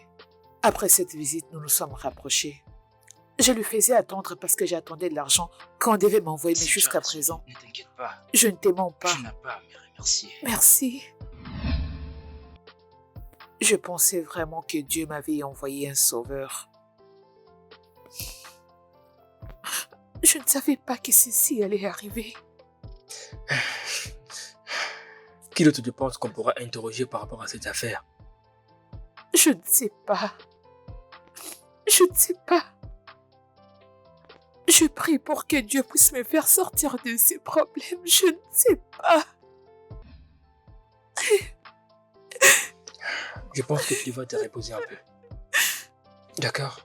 Après cette visite, nous nous sommes rapprochés. Je lui faisais attendre parce que j'attendais de l'argent qu'on devait m'envoyer, mais Si tu as jusqu'à raison, présent, ne t'inquiète pas. je ne t'aimons pas. Tu n'as pas à me remercier. Merci. Je pensais vraiment que Dieu m'avait envoyé un sauveur. Je ne savais pas que ceci allait arriver. Qui d'autre te pense qu'on pourra interroger par rapport à cette affaire? Je ne sais pas. Je ne sais pas. Je prie pour que Dieu puisse me faire sortir de ces problèmes. Je ne sais pas. Je pense que tu vas te reposer un peu. D'accord.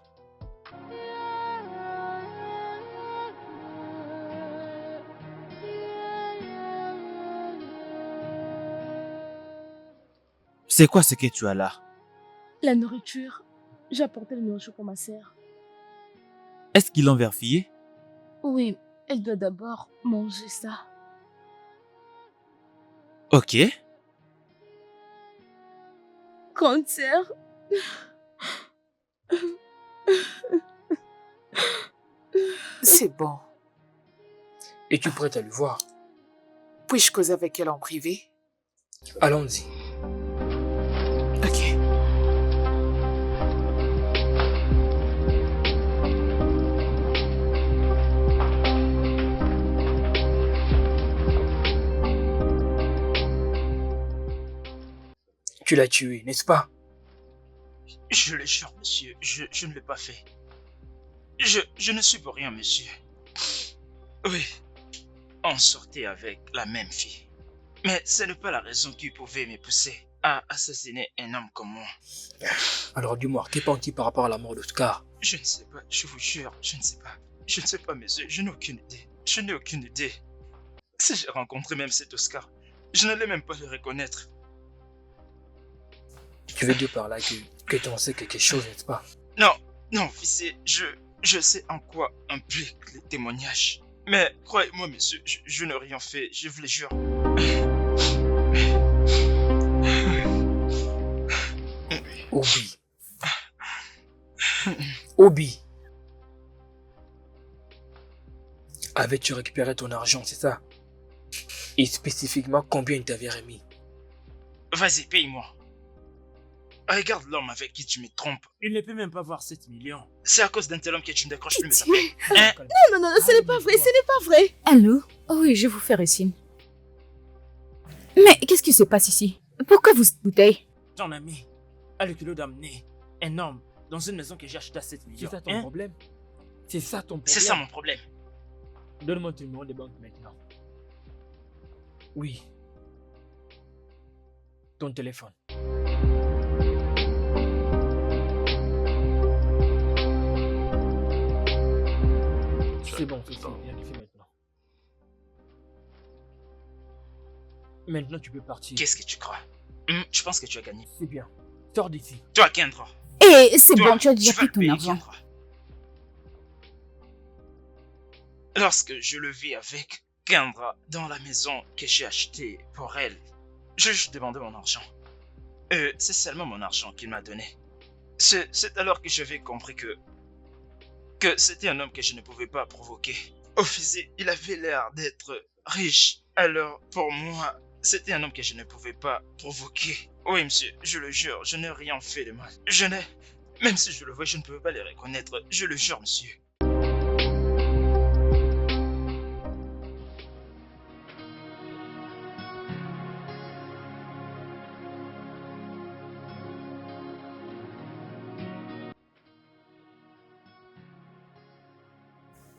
C'est quoi ce que tu as là? La nourriture. J'ai apporté la nourriture pour ma sœur. Est-ce qu'ils l'ont verfillé? Oui, elle doit d'abord manger ça. Ok. Grande sœur, C'est bon. Es-tu prête à le voir? Puis-je causer avec elle en privé? Allons-y. Ok. Tu l'as tué, n'est-ce pas? Je le jure, monsieur, je ne l'ai pas fait. Je ne suis pour rien, monsieur. Oui, on sortait avec la même fille. Mais ce n'est pas la raison qui pouvait me pousser à assassiner un homme comme moi. Alors dis-moi, qu'es pensé par rapport à la mort d'Oscar? Je ne sais pas, je vous jure, je ne sais pas. Je ne sais pas, monsieur, je n'ai aucune idée. Je n'ai aucune idée. Si j'ai rencontré même cet Oscar, je n'allais même pas le reconnaître. Tu veux dire par là que tu en sais quelque chose, n'est-ce pas? Non, non, officier, je sais en quoi impliquent les témoignages. Mais croyez-moi, monsieur, je n'ai rien fait, je vous le jure. Obi. Obi. Avais-tu récupéré ton argent, c'est ça? Et spécifiquement, combien il t'avait remis? Vas-y, paye-moi. Regarde l'homme avec qui tu me trompes. Il ne peut même pas voir 7 millions. C'est à cause d'un tel homme que tu ne décroches plus mes Pitié. appels. Hein? Non, non, non, ce n'est pas vrai, ce n'est pas vrai. Allô? Oui, je vous fais récit. Mais qu'est-ce qui se passe ici? Pourquoi vous bouteille? Ton ami a le culot d'amener un homme dans une maison que j'ai achetée à 7 millions. C'est ça ton problème? C'est ça ton problème? C'est ça mon problème. Donne-moi ton numéro de banque maintenant. Oui. Ton téléphone. C'est bon, c'est bon, bien fait maintenant. Maintenant, tu peux partir. Qu'est-ce que tu crois? Je pense que tu as gagné. C'est bien. Sors d'ici. Toi, Kendra. Eh, c'est Toi, bon, tu as déjà vas pris ton payer, argent. Kendra. Lorsque je le vis avec Kendra dans la maison que j'ai achetée pour elle, je lui demandais mon argent. C'est seulement mon argent qu'il m'a donné. C'est alors que j'avais compris que c'était un homme que je ne pouvais pas provoquer. Officier, il avait l'air d'être riche. Alors, pour moi, c'était un homme que je ne pouvais pas provoquer. Oui, monsieur, je le jure, je n'ai rien fait de mal. Je n'ai... Même si je le vois, je ne peux pas les reconnaître. Je le jure, monsieur.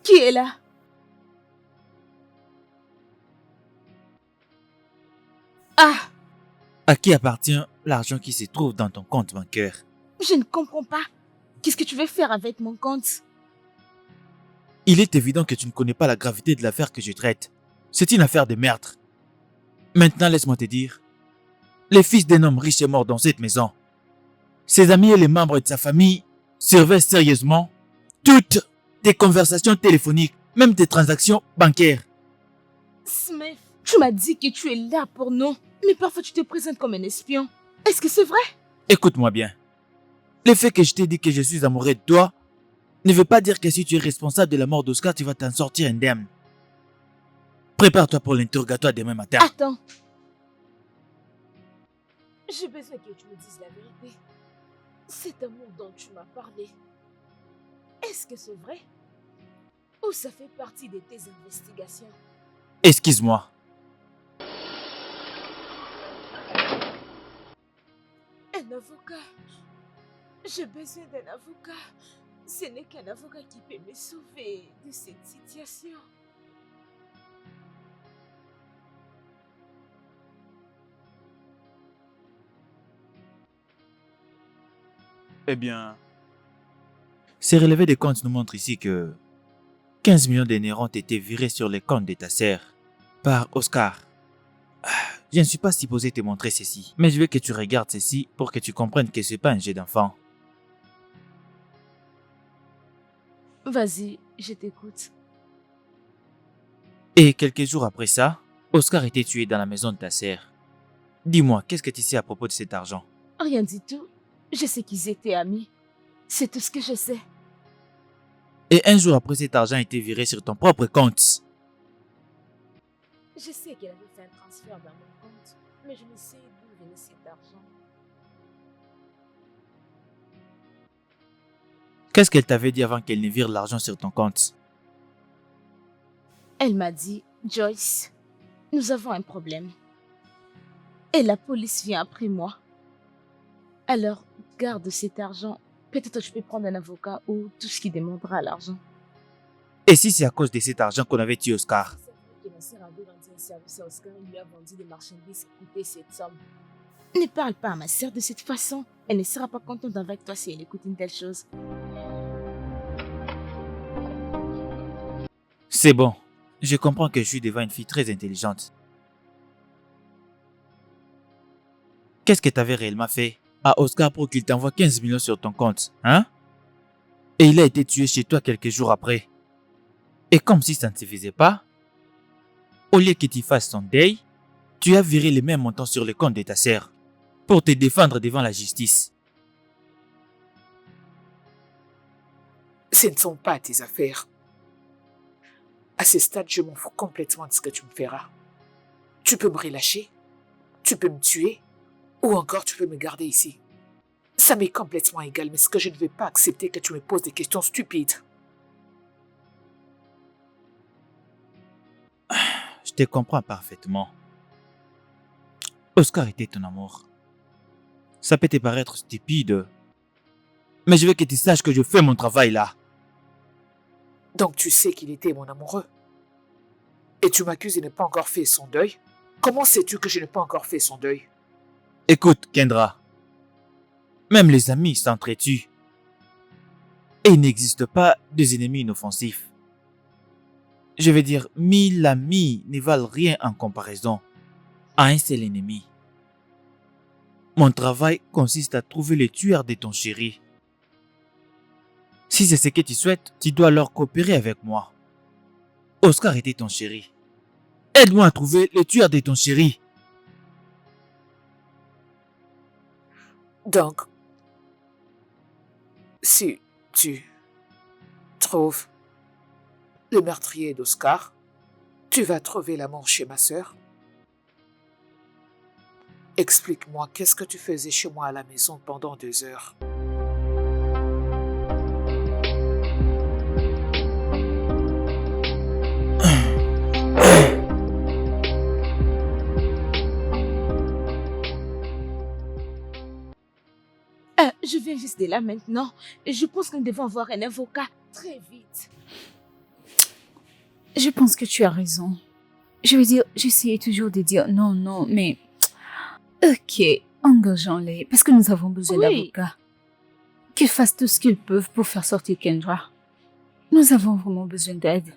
Qui est là? Ah, À qui appartient l'argent qui se trouve dans ton compte bancaire? je ne comprends pas. Qu'est-ce que tu veux faire avec mon compte? Il est évident que tu ne connais pas la gravité de l'affaire que je traite. C'est une affaire de meurtre. Maintenant, laisse-moi te dire. Le fils d'un homme riche est mort dans cette maison. Ses amis et les membres de sa famille surveillent sérieusement toutes tes conversations téléphoniques, même tes transactions bancaires. Smith, tu m'as dit que tu es là pour nous, mais parfois tu te présentes comme un espion. Est-ce que c'est vrai? Écoute-moi bien. Le fait que je t'ai dit que je suis amoureux de toi ne veut pas dire que si tu es responsable de la mort d'Oscar, tu vas t'en sortir indemne. Prépare-toi pour l'interrogatoire demain matin. Attends. J'ai besoin que tu me dises la vérité. Cet amour dont tu m'as parlé, est-ce que c'est vrai? Ou ça fait partie de tes investigations? Excuse-moi. Un avocat. J'ai besoin d'un avocat. Ce n'est qu'un avocat qui peut me sauver de cette situation. Eh bien, Ces relevés de comptes nous montrent ici que 15 millions de neurones ont été virés sur les comptes de ta sœur par Oscar. Je ne suis pas supposé te montrer ceci, mais je veux que tu regardes ceci pour que tu comprennes que ce n'est pas un jeu d'enfant. Vas-y, je t'écoute. Et quelques jours après ça, Oscar a été tué dans la maison de ta sœur. Dis-moi, qu'est-ce que tu sais à propos de cet argent? Rien du tout. Je sais qu'ils étaient amis. C'est tout ce que je sais. Et un jour après, cet argent a été viré sur ton propre compte. Je sais qu'elle avait fait un transfert dans mon compte, mais je ne sais d'où venait cet argent. Qu'est-ce qu'elle t'avait dit avant qu'elle ne vire l'argent sur ton compte? Elle m'a dit, Joyce, nous avons un problème. Et la police vient après moi. Alors, garde cet argent. Peut-être je peux prendre un avocat ou tout ce qui demandera l'argent. Et si c'est à cause de cet argent qu'on avait tué Oscar? C'est vrai que ma sœur avait rendu un service à Oscar, il lui a vendu des marchandises qui coûtaient cette somme. Ne parle pas à ma sœur de cette façon. Elle ne sera pas contente avec toi si elle écoute une telle chose. C'est bon. Je comprends que je suis devant une fille très intelligente. Qu'est-ce que tu avais réellement fait à Oscar pour qu'il t'envoie 15 millions sur ton compte, hein? Et il a été tué chez toi quelques jours après. Et comme si ça ne se faisait pas, au lieu que tu fasses son deuil, tu as viré les mêmes montants sur le compte de ta sœur pour te défendre devant la justice. Ce ne sont pas tes affaires. À ce stade, je m'en fous complètement de ce que tu me feras. Tu peux me relâcher, tu peux me tuer, ou encore tu peux me garder ici. Ça m'est complètement égal, mais ce que je ne vais pas accepter que tu me poses des questions stupides. Je te comprends parfaitement. Oscar était ton amour. Ça peut te paraître stupide, mais je veux que tu saches que je fais mon travail là. Donc tu sais qu'il était mon amoureux. Et tu m'accuses de ne pas encore fait son deuil. Comment sais-tu que je n'ai pas encore fait son deuil? Écoute, Kendra. Même les amis s'entretuent. Et il n'existe pas des ennemis inoffensifs. Je veux dire, 1000 amis ne valent rien en comparaison à un seul ennemi. Mon travail consiste à trouver le tueur de ton chéri. Si c'est ce que tu souhaites, tu dois alors coopérer avec moi. Oscar était ton chéri. Aide-moi à trouver le tueur de ton chéri. Donc, si tu trouves le meurtrier d'Oscar, tu vas trouver l'amour chez ma sœur. Explique-moi, qu'est-ce que tu faisais chez moi à la maison pendant 2 heures? Je viens juste de là maintenant. Et je pense que nous devons avoir un avocat très vite. Je pense que tu as raison. Je veux dire, j'essayais toujours de dire non, mais... Ok, engageons-les, parce que nous avons besoin Oui. d'avocats. Qu'ils fassent tout ce qu'ils peuvent pour faire sortir Kendra. Nous avons vraiment besoin d'aide.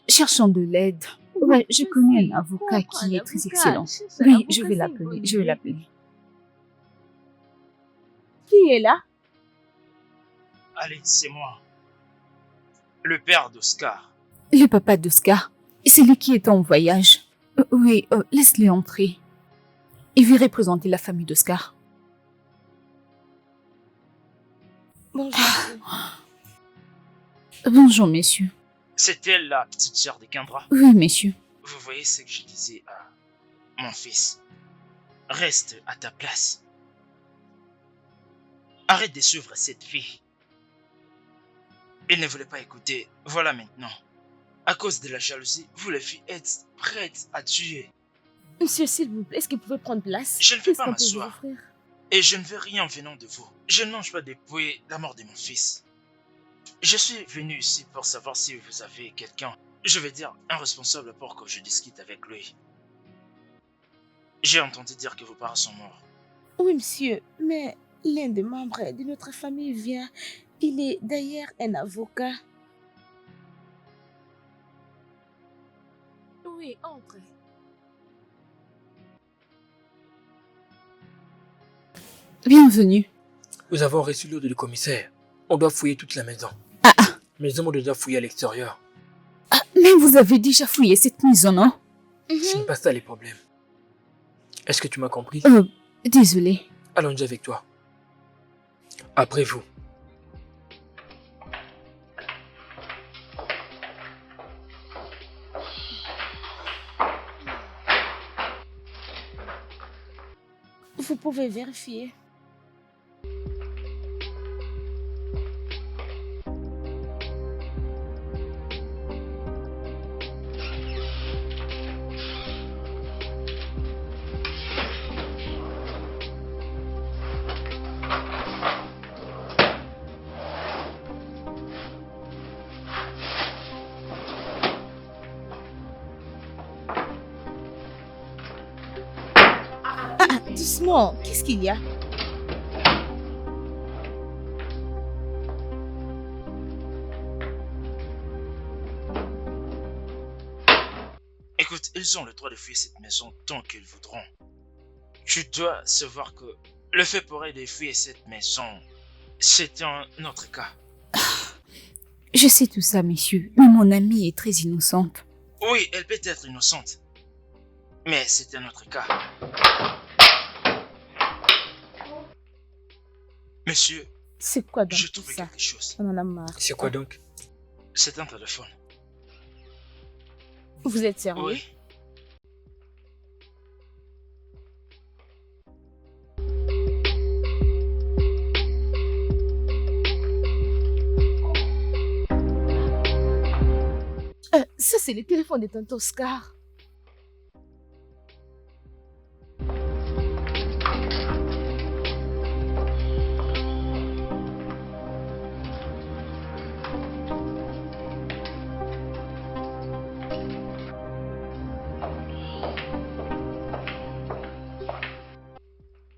Cherchons de l'aide. Ouais, je connais un avocat qui est très excellent. Oui, je vais l'appeler. Qui est là? Allez, c'est moi. Le père d'Oscar. Le papa d'Oscar, c'est lui qui est en voyage. Oui, laisse-le entrer. Il veut représenter la famille d'Oscar. Bonjour. Bonjour, messieurs. C'est elle la petite sœur de Kendra. Oui, messieurs. Vous voyez ce que je disais à mon fils. Reste à ta place. Arrête de suivre cette fille. Il ne voulait pas écouter. Voilà maintenant. À cause de la jalousie, vous les filles êtes prêtes à tuer. Monsieur, s'il vous plaît, est-ce que vous pouvez prendre place? Je ne veux Qu'est-ce pas qu'on peut vous m'asseoir. offrir? Et je ne veux rien venant de vous. Je ne mange pas dépouiller la mort de mon fils. Je suis venu ici pour savoir si vous avez quelqu'un, je vais dire un responsable pour que je discute avec lui. J'ai entendu dire que vos parents sont morts. Oui, monsieur, mais l'un des membres de notre famille vient Il est d'ailleurs un avocat. Oui, entre. Bienvenue. Nous avons reçu l'ordre du commissaire. On doit fouiller toute la maison. Ah, ah, Mais nous avons déjà fouillé à l'extérieur. ah, mais vous avez déjà fouillé cette maison, non? Ce n'est pas ça les problèmes. Est-ce que tu m'as compris? Désolée. Allons-y avec toi. Après vous. Vous pouvez vérifier. Doucement, qu'est-ce qu'il y a? Écoute, ils ont le droit de fouiller cette maison tant qu'ils voudront. Tu dois savoir que le fait pour eux de fouiller cette maison, c'est un autre cas. Je sais tout ça, messieurs, mais mon amie est très innocente. Oui, elle peut être innocente. Mais c'est un autre cas. Monsieur, C'est quoi donc je tout trouve ça? quelque chose. On en a marre. C'est quoi donc? C'est un téléphone. Vous êtes sérieux? Oui. Ça, c'est le téléphone de tonton Oscar.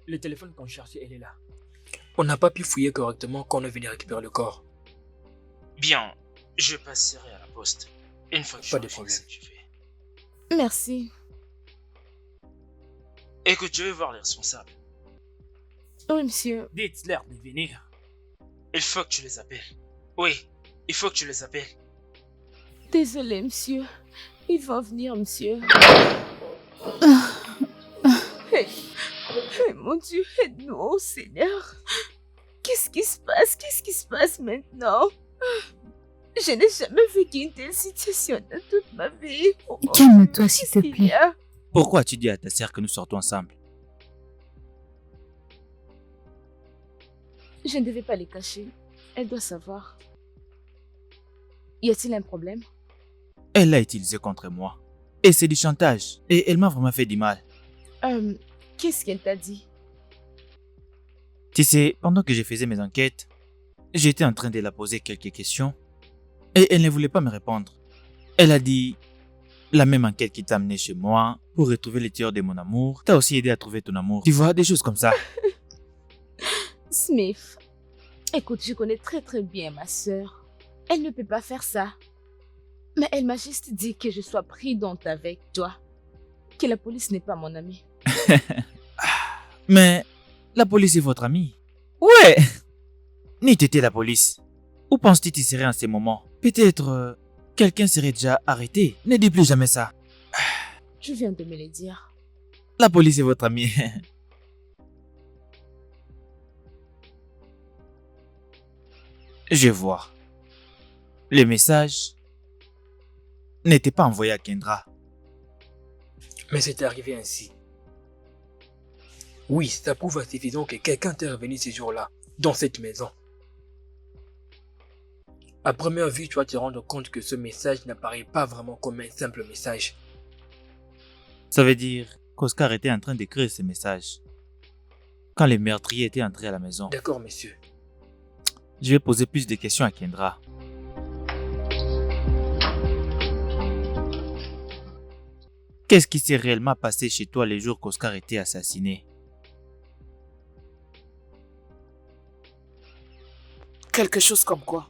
Le téléphone qu'on cherchait, elle est là. On n'a pas pu fouiller correctement quand on est venu récupérer le corps. Bien, je passerai à la poste. Une fois que Pas je de fini problème. ce que je fais. Merci. Écoute, je vais voir les responsables. Oui, monsieur. Dites-leur de venir. Il faut que tu les appelles. Oui, il faut que tu les appelles. Désolé, monsieur. Ils vont venir, monsieur. Hey, mon Dieu, aide-nous, oh Seigneur. Qu'est-ce qui se passe? Qu'est-ce qui se passe maintenant? Je n'ai jamais vécu une telle situation dans toute ma vie. Oh, Calme-toi, s'il te qu'est-ce qu'il y plaît. a? Pourquoi tu dis à ta sœur que nous sortons ensemble? Je ne devais pas les cacher. Elle doit savoir. Y a-t-il un problème? Elle l'a utilisé contre moi. Et c'est du chantage. Et elle m'a vraiment fait du mal. Qu'est-ce qu'elle t'a dit? Tu sais, pendant que je faisais mes enquêtes, j'étais en train de la poser quelques questions. Et elle ne voulait pas me répondre. Elle a dit, la même enquête qui t'a amené chez moi pour retrouver les tueurs de mon amour, t'a aussi aidé à trouver ton amour. Tu vois, des choses comme ça. Smith, écoute, je connais très très bien ma sœur. Elle ne peut pas faire ça. Mais elle m'a juste dit que je sois prudente avec toi. Que la police n'est pas mon amie. Mais la police est votre amie. Ouais. Ni t'étais la police. Où penses-tu que tu serais en ces moments? Peut-être quelqu'un serait déjà arrêté. Ne dis plus jamais ça. Je viens de me le dire. La police est votre amie. Je vois. Le message n'était pas envoyé à Kendra. Mais c'est arrivé ainsi. Oui, ça prouve à suffisant que quelqu'un t'est revenu ce jour-là, dans cette maison. À première vue, tu vas te rendre compte que ce message n'apparaît pas vraiment comme un simple message. Ça veut dire qu'Oscar était en train d'écrire ce message quand les meurtriers étaient entrés à la maison. D'accord, monsieur. Je vais poser plus de questions à Kendra. Qu'est-ce qui s'est réellement passé chez toi les jours qu'Oscar était assassiné? Quelque chose comme quoi?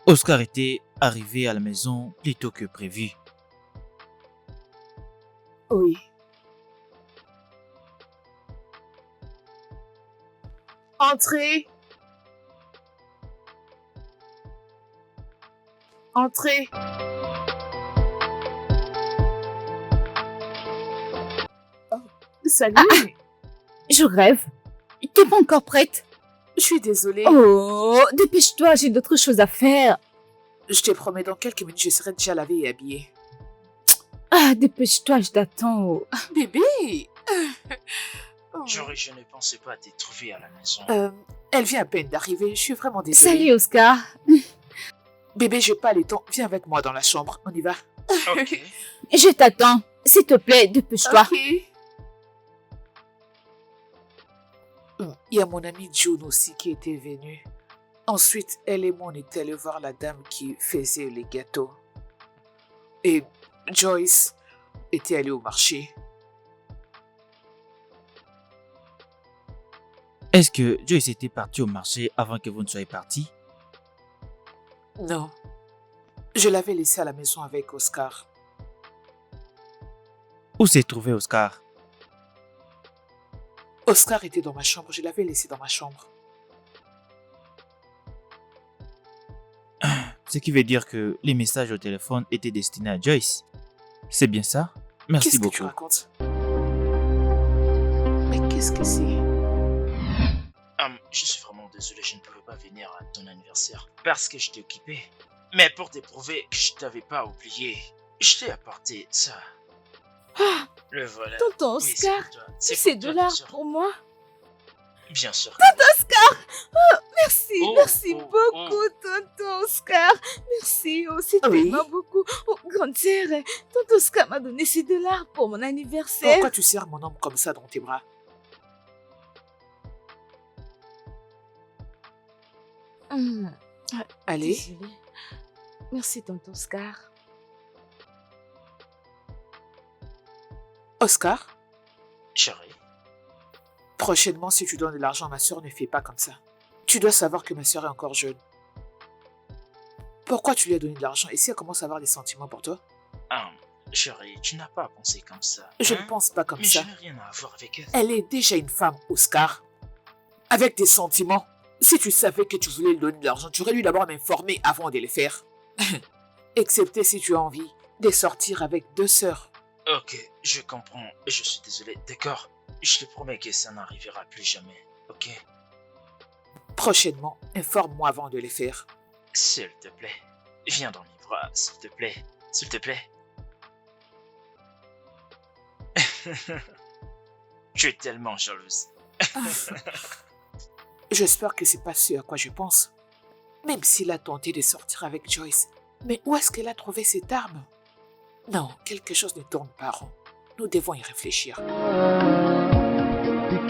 Oscar était arrivé à la maison plus tôt que prévu. Oui. Entrez. Entrez. Salut. Je rêve. T'es pas encore prête? Je suis désolée. Oh, dépêche-toi, j'ai d'autres choses à faire. Je te promets, dans quelques minutes, je serai déjà lavée et habillée. Ah, dépêche-toi, je t'attends. Oh. Bébé. Oh. Jory, je ne pensais pas te trouver à la maison. Elle vient à peine d'arriver. Je suis vraiment désolée. Salut, Oscar. Bébé, j'ai pas le temps. Viens avec moi dans la chambre. On y va. Ok. Je t'attends. S'il te plaît, dépêche-toi. Ok. Il y a mon amie June aussi qui était venue. Ensuite, elle et moi, on est allés voir la dame qui faisait les gâteaux. Et Joyce était allée au marché. Est-ce que Joyce était parti au marché avant que vous ne soyez partis? Non. Je l'avais laissée à la maison avec Oscar. Où s'est trouvé Oscar? Oscar était dans ma chambre. Je l'avais laissé dans ma chambre. Ce qui veut dire que les messages au téléphone étaient destinés à Joyce. C'est bien ça? Merci Qu'est-ce que tu beaucoup. racontes? Mais qu'est-ce que c'est? Je suis vraiment désolé, je ne pouvais pas venir à ton anniversaire parce que j'étais occupé. Mais pour te prouver que je t'avais pas oublié, je t'ai apporté ça. Ah, Le voilà. tonton Oui, Oscar, pour toi. c'est pour ces toi, dollars bien sûr. pour moi. Bien sûr. Merci, Oh, merci oh, beaucoup, tonton Oscar. Merci, oh, c'est Oui. tellement beaucoup. Oh, grande sœur, tonton Oscar m'a donné ces dollars pour mon anniversaire. Pourquoi tu serres mon homme comme ça dans tes bras? Hum, Allez. désolée. Merci, tonton Oscar. Oscar, Chérie, prochainement, si tu donnes de l'argent à ma soeur, ne fais pas comme ça. Tu dois savoir que ma soeur est encore jeune. Pourquoi tu lui as donné de l'argent et si elle commence à avoir des sentiments pour toi? chérie, tu n'as pas à penser comme ça. Je hein? ne pense pas comme Mais ça. je n'ai rien à voir avec elle. Elle est déjà une femme, Oscar. Avec des sentiments. Si tu savais que tu voulais lui donner de l'argent, tu aurais dû d'abord m'informer avant de le faire. Excepté si tu as envie de sortir avec deux sœurs. Ok, je comprends. Je suis désolé, d'accord? Je te promets que ça n'arrivera plus jamais, ok? Prochainement, informe-moi avant de les faire. S'il te plaît, viens dans mes bras, s'il te plaît. S'il te plaît. Je suis tellement jalouse. J'espère que c'est pas ce à quoi je pense. Même s'il a tenté de sortir avec Joyce. Mais où est-ce qu'elle a trouvé cette arme? Non, quelque chose ne tourne pas rond. Nous devons y réfléchir. Be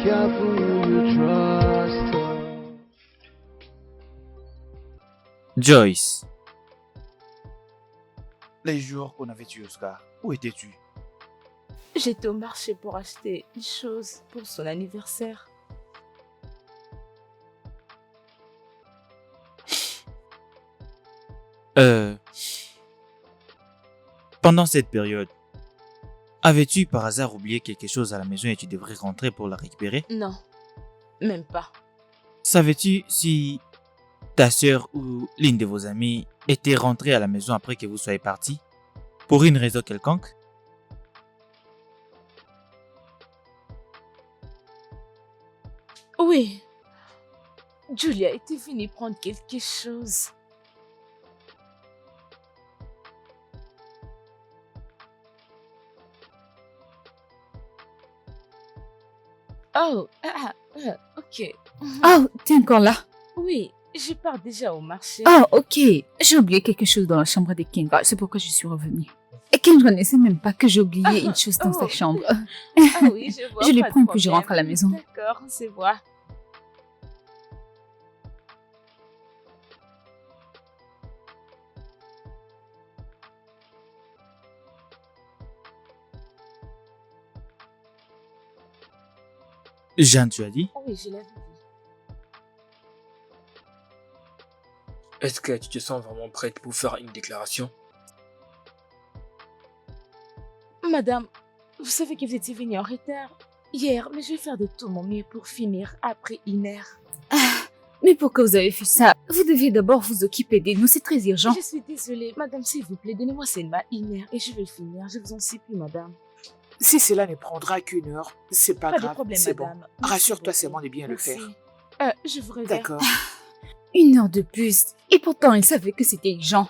careful who you trust. Joyce. Les jours qu'on avait tué Oscar, où étais-tu? J'étais au marché pour acheter une chose pour son anniversaire. Pendant cette période, avais-tu par hasard oublié quelque chose à la maison et tu devrais rentrer pour la récupérer? Non, même pas. Savais-tu si ta sœur ou l'une de vos amies était rentrée à la maison après que vous soyez partis? Pour une raison quelconque? Oui, Julia était venue prendre quelque chose. Oh, ok. Oh, t'es encore là? Oui, je pars déjà au marché. Oh, ok. J'ai oublié quelque chose dans la chambre de Kendra. C'est pourquoi je suis revenue. Et Kendra ne sait même pas que j'ai oublié une chose dans sa chambre. Ah oui, je vois. Je les pas de prends puis je problème. rentre à la maison. D'accord, c'est vrai. Jeanne, tu as dit? Oui, je l'avais dit. Est-ce que tu te sens vraiment prête pour faire une déclaration? Madame, vous savez que vous étiez venue en retard hier, mais je vais faire de tout mon mieux pour finir après 1 heure. Mais pourquoi vous avez fait ça? Vous deviez d'abord vous occuper de nous, c'est très urgent. Je suis désolée, madame, s'il vous plaît, donnez-moi seulement 1 heure et je vais le finir. Je vous en supplie, madame. Si cela ne prendra qu'1 heure, c'est pas Pas de grave, problème, c'est bon. madame. Merci Rassure-toi beaucoup. seulement de bien le Merci. faire. Je vous reverrai. D'accord. 1 heure de plus. Et pourtant, il savait que c'était urgent.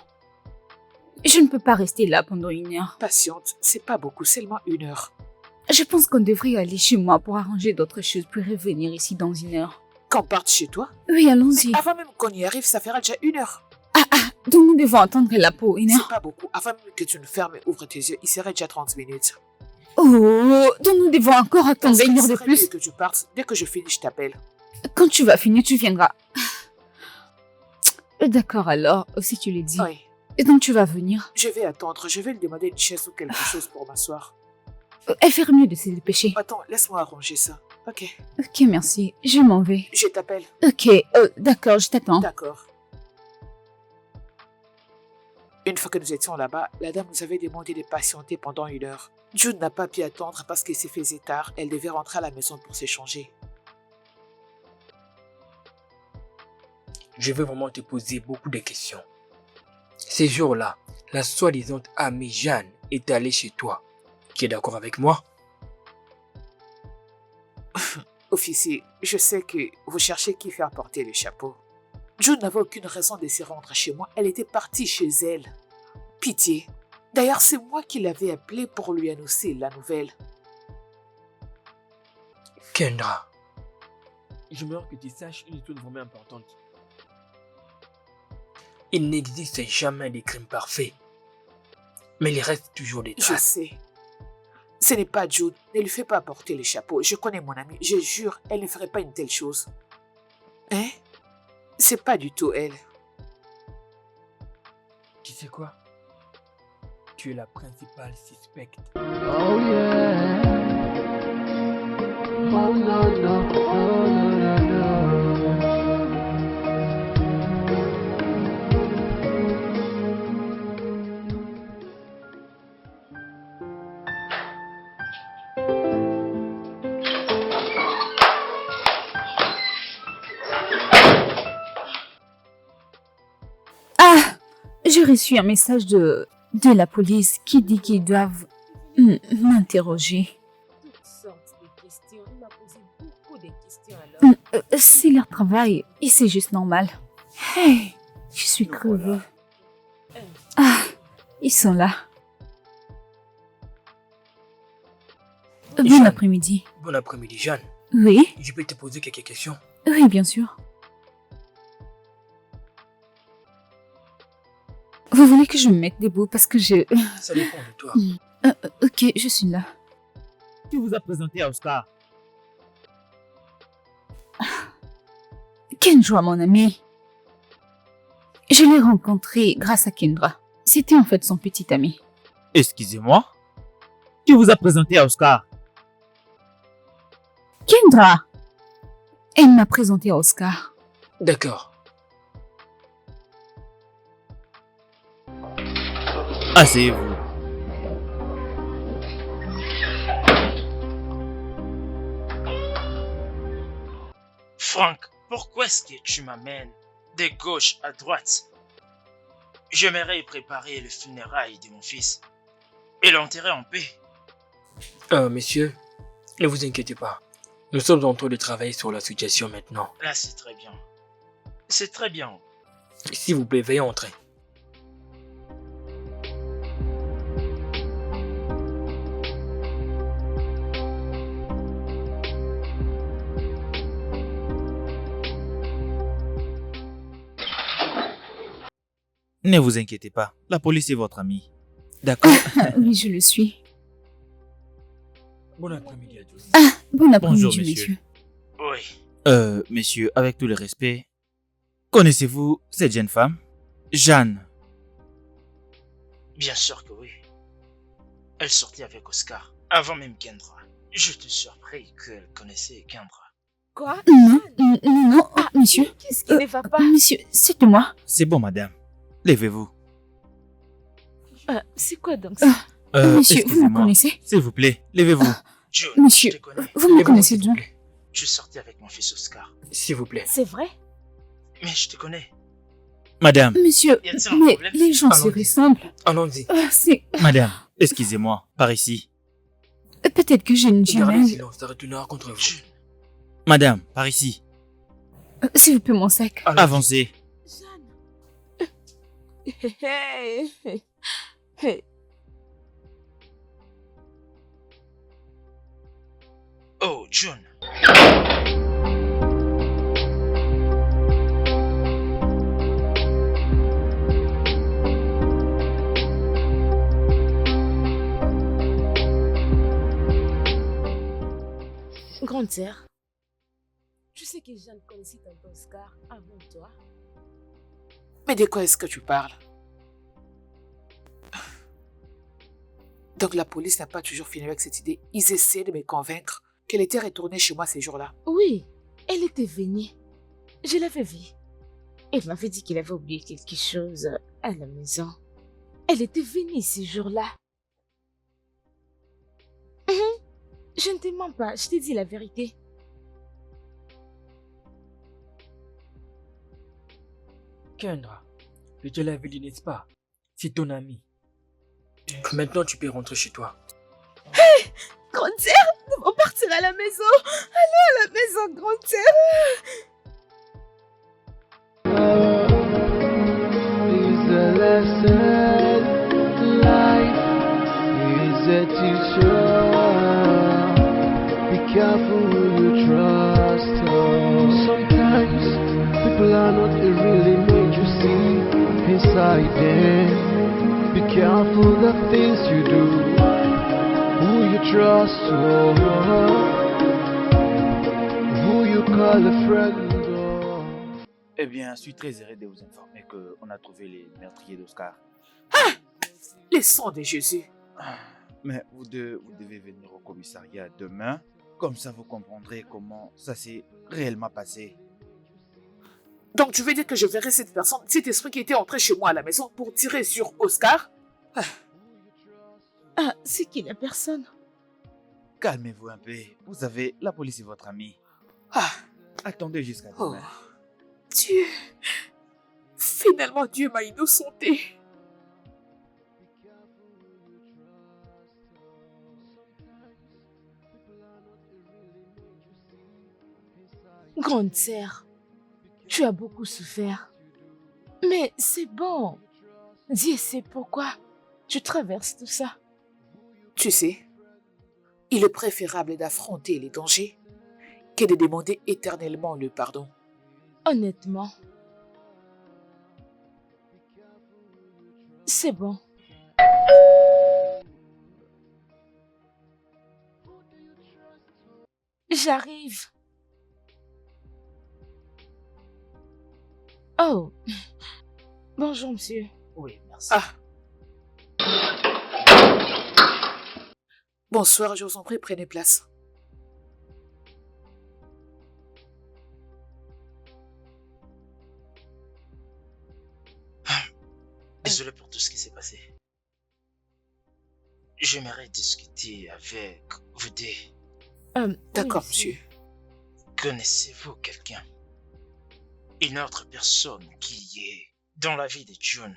Je ne peux pas rester là pendant 1 heure. Patiente, c'est pas beaucoup, seulement 1 heure. Je pense qu'on devrait aller chez moi pour arranger d'autres choses puis revenir ici dans 1 heure. Qu'on parte chez toi? Oui, Mais allons-y. avant même qu'on y arrive, ça fera déjà 1 heure. Donc nous devons attendre la peau 1 C'est heure. pas beaucoup. Avant même que tu ne fermes et ouvres tes yeux, il serait déjà 30 minutes. Oh, donc nous devons encore attendre Parce 1 qu'il heure de serait mieux plus. que tu partes. Dès que je finis, je t'appelle. Quand tu vas finir, tu viendras. D'accord alors, si tu le dis. Oui. Et donc tu vas venir. Je vais attendre. Je vais lui demander une chaise ou quelque chose pour m'asseoir. Elle ferait mieux de se dépêcher. Attends, laisse-moi arranger ça. Ok. Ok, merci. Je m'en vais. Je t'appelle. Ok, d'accord, je t'attends. D'accord. Une fois que nous étions là-bas, la dame nous avait demandé de patienter pendant 1 heure. Jude n'a pas pu attendre parce qu'il s'est faisait tard. Elle devait rentrer à la maison pour s'échanger. Je veux vraiment te poser beaucoup de questions. Ces jours-là, la soi-disant amie Jeanne est allée chez toi. Tu es d'accord avec moi? Officier, je sais que vous cherchez qui faire porter le chapeau. Jude n'avait aucune raison de se rendre chez moi. Elle était partie chez elle. Pitié. D'ailleurs, c'est moi qui l'avais appelée pour lui annoncer la nouvelle. Kendra, j'aimerais que tu saches une chose vraiment importante. Il n'existe jamais de crime parfait. Mais il reste toujours des Je traces. sais. Ce n'est pas Jude. Ne lui fais pas porter le chapeau. Je connais mon amie. Je jure, elle ne ferait pas une telle chose. Hein? C'est pas du tout elle. Tu sais quoi? Tu es la principale suspecte. Oh yeah. Oh no no, oh no no no. Ah, j'ai reçu un message de la police qui dit qu'ils doivent m'interroger. Toutes sortes de questions. Il m'a posé beaucoup de questions alors. C'est leur travail et c'est juste normal. Hey, je suis crevée. Ah, ils sont là. Bon Jeanne. après-midi. Bon après-midi, Jeanne. Oui, Je peux te poser quelques questions? oui, bien sûr. Vous voulez que je me mette debout parce que je... Ça dépend de toi. Ok, je suis là. Qui vous a présenté à Oscar? Kendra, mon ami. Je l'ai rencontré grâce à Kendra. C'était en fait son petit ami. Excusez-moi. Qui vous a présenté à Oscar? Kendra! Elle m'a présenté à Oscar. D'accord. Asseyez-vous. Franck, pourquoi est-ce que tu m'amènes de gauche à droite? J'aimerais préparer le funérail de mon fils et l'enterrer en paix. Messieurs, ne vous inquiétez pas. Nous sommes en train de travailler sur la situation maintenant. Là, c'est très bien. C'est très bien. S'il vous plaît, veuillez entrer. Ne vous inquiétez pas. La police est votre amie. D'accord? Oui, je le suis. Bon après-midi à tous. Bon après-midi, Bonjour, messieurs. messieurs. Oui. Messieurs, avec tout le respect, connaissez-vous cette jeune femme? Jeanne. Bien sûr que oui. Elle sortait avec Oscar, avant même Kendra. Je te surpris qu'elle connaissait Kendra. Quoi? Non, non, non. monsieur. Qu'est-ce qui ne va pas? Monsieur, c'est moi. C'est bon, madame. Levez-vous. C'est quoi donc ça? Monsieur, vous me excusez-moi. connaissez? S'il vous plaît, levez-vous. John, Monsieur, je te connais. vous me connaissez, s'il vous John? plaît. Je sortais avec mon fils Oscar. S'il vous plaît. C'est vrai? Mais je te connais. Madame, Monsieur, Y a-t-il un mais problème? les gens se Allons-y. ressemblent. Allons-y. C'est... madame, excusez-moi, par ici. Peut-être que j'ai une Gardez le jumelle. silence, ça retournera contre vous. John, Madame, par ici. S'il vous plaît, mon sac. Allons-y. Avancez. Jeanne. Hey, hey, hey. oh, John. Grande sœur, tu sais que Jeanne connaissait tonton Oscar avant toi? Mais de quoi est-ce que tu parles? Donc la police n'a pas toujours fini avec cette idée. Ils essaient de me convaincre qu'elle était retournée chez moi ces jours-là. Oui, elle était venue. Je l'avais vue. Elle m'avait dit qu'il avait oublié quelque chose à la maison. Elle était venue ces jours-là. Je ne te mens pas, je t'ai dit la vérité. Kendra, je te l'avais dit, n'est-ce pas? C'est ton ami. Maintenant, tu peux rentrer chez toi. Grande sœur, nous devons partir à la maison. Allons à la maison, grande sœur. Is a lesson. Life is a teacher. Be careful who you trust. Sometimes people are not really made you see inside them. Be careful the things you do. Who you trust, who you call a friend. Eh bien, je suis très heureux de vous informer qu'on a trouvé les meurtriers d'Oscar. Les sons de Jésus. Mais vous devez venir au commissariat demain. Comme ça, vous comprendrez comment ça s'est réellement passé. Donc tu veux dire que je verrai cette personne, cet esprit qui était entré chez moi à la maison pour tirer sur Oscar? Ah, c'est qui la personne? Calmez-vous un peu. Vous savez, la police est votre amie. Ah, Attendez jusqu'à oh, demain. Dieu. Finalement, Dieu m'a innocenté. Grande sœur, tu as beaucoup souffert. Mais c'est bon. Dieu sait pourquoi tu traverses tout ça. Tu sais, il est préférable d'affronter les dangers que de demander éternellement le pardon. Honnêtement, c'est bon. J'arrive. Oh, bonjour monsieur. Oui, merci. Ah. Bonsoir, je vous en prie, prenez place. Désolé pour tout ce qui s'est passé. J'aimerais discuter avec vous deux. D'accord, Oui, monsieur. Connaissez-vous quelqu'un? Une autre personne qui est dans la vie de John,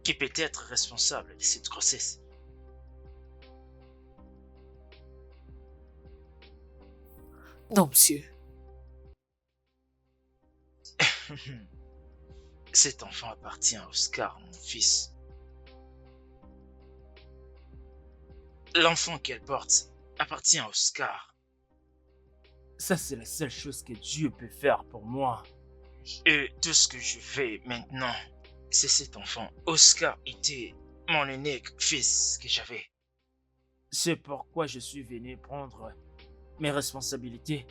qui peut être responsable de cette grossesse? Non, monsieur. Cet enfant appartient à Oscar, mon fils. L'enfant qu'elle porte appartient à Oscar. Ça, c'est la seule chose que Dieu peut faire pour moi. Et tout ce que je fais maintenant, c'est cet enfant. Oscar était mon unique fils que j'avais. C'est pourquoi je suis venu prendre mes responsabilités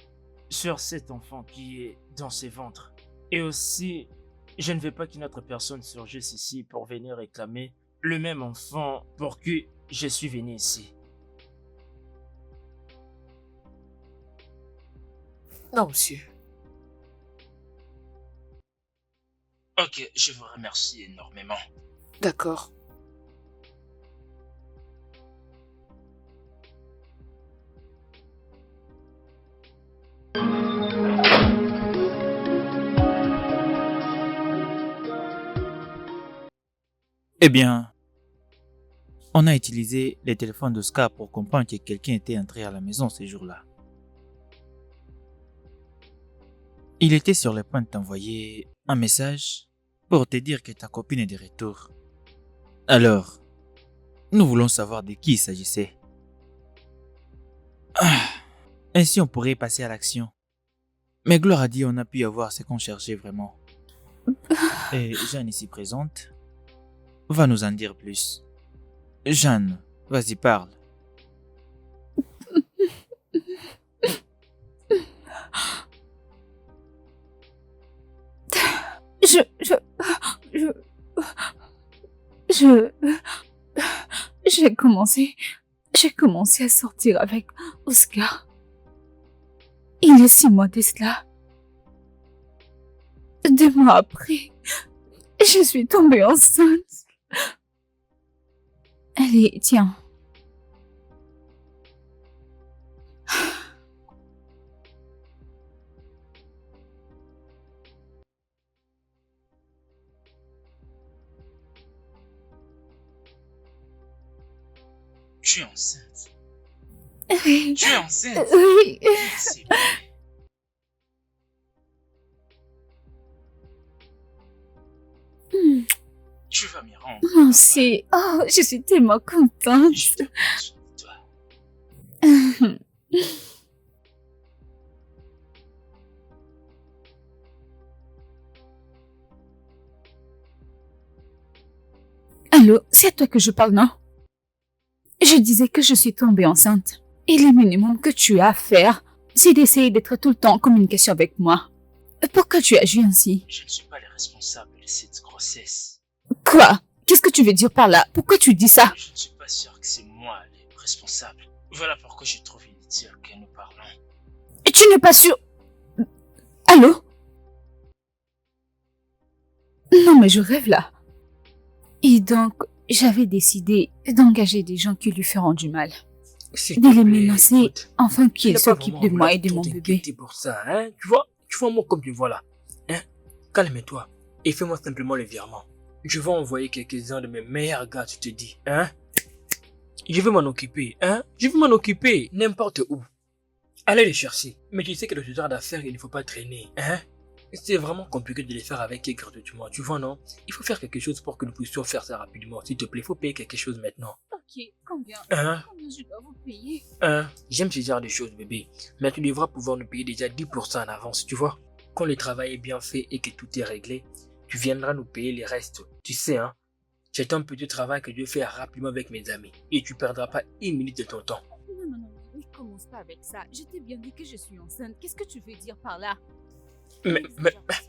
sur cet enfant qui est dans ses ventres. Et aussi, je ne veux pas qu'une autre personne surgisse ici pour venir réclamer le même enfant pour que je suis venu ici. Non, monsieur. Ok, je vous remercie énormément. D'accord. Eh bien, on a utilisé les téléphones d'Oscar pour comprendre que quelqu'un était entré à la maison ces jours-là. Il était sur le point de t'envoyer un message pour te dire que ta copine est de retour. Alors, nous voulons savoir de qui il s'agissait. Ainsi, on pourrait passer à l'action. Mais Gloire a dit on a pu avoir ce qu'on cherchait vraiment. Et Jeanne ici présente va nous en dire plus. Jeanne, vas-y parle. Je, je, je, j'ai commencé à sortir avec Oscar. Il y a 6 mois de cela. 2 mois après, je suis tombée enceinte. Allez, tiens. Tu es enceinte. Oui, Tu es enceinte. oui. C'est Tu vas m'y rendre. Moi aussi. Oh, je suis tellement contente. Je te prends soin de toi. Allô, c'est à toi que je parle, non? Je disais que je suis tombée enceinte. Et le minimum que tu as à faire, c'est d'essayer d'être tout le temps en communication avec moi. Pourquoi tu agis ainsi? Je ne suis pas le responsable de cette grossesse. Quoi? Qu'est-ce que tu veux dire par là? Pourquoi tu dis ça? Je ne suis pas sûr que c'est moi le responsable. Voilà pourquoi je trouve inutile que nous parlons. Tu n'es pas sûr? Allô? Non, mais je rêve là. Et donc, j'avais décidé d'engager des gens qui lui feront du mal. S'il De te les plaît, menacer écoute, afin tu qu'ils n'as pas s'occupent vraiment de moi envie et de mon de bébé. t'inquiéter pour ça, hein? Tu vois moi comme tu vois là, hein? Calme-toi et fais-moi simplement le virement. Je vais envoyer quelques-uns de mes meilleurs gars, tu te dis, hein? Je vais m'en occuper, hein? Je vais m'en occuper, n'importe où. Allez les chercher. Mais tu sais que le tuteur d'affaires, il ne faut pas traîner, hein? C'est vraiment compliqué de les faire avec eux gratuitement, tu vois, non? Il faut faire quelque chose pour que nous puissions faire ça rapidement. S'il te plaît, il faut payer quelque chose maintenant. Ok, combien? Hein? Combien je dois vous payer? J'aime ce genre de choses, bébé. Mais tu devras pouvoir nous payer déjà 10% en avance, tu vois? Quand le travail est bien fait et que tout est réglé, tu viendras nous payer les restes. Tu sais, hein? C'est un petit travail que je fais rapidement avec mes amis. Et tu perdras pas une minute de ton temps. Non, ne commence pas avec ça. Je t'ai bien dit que je suis enceinte. Qu'est-ce que tu veux dire par là?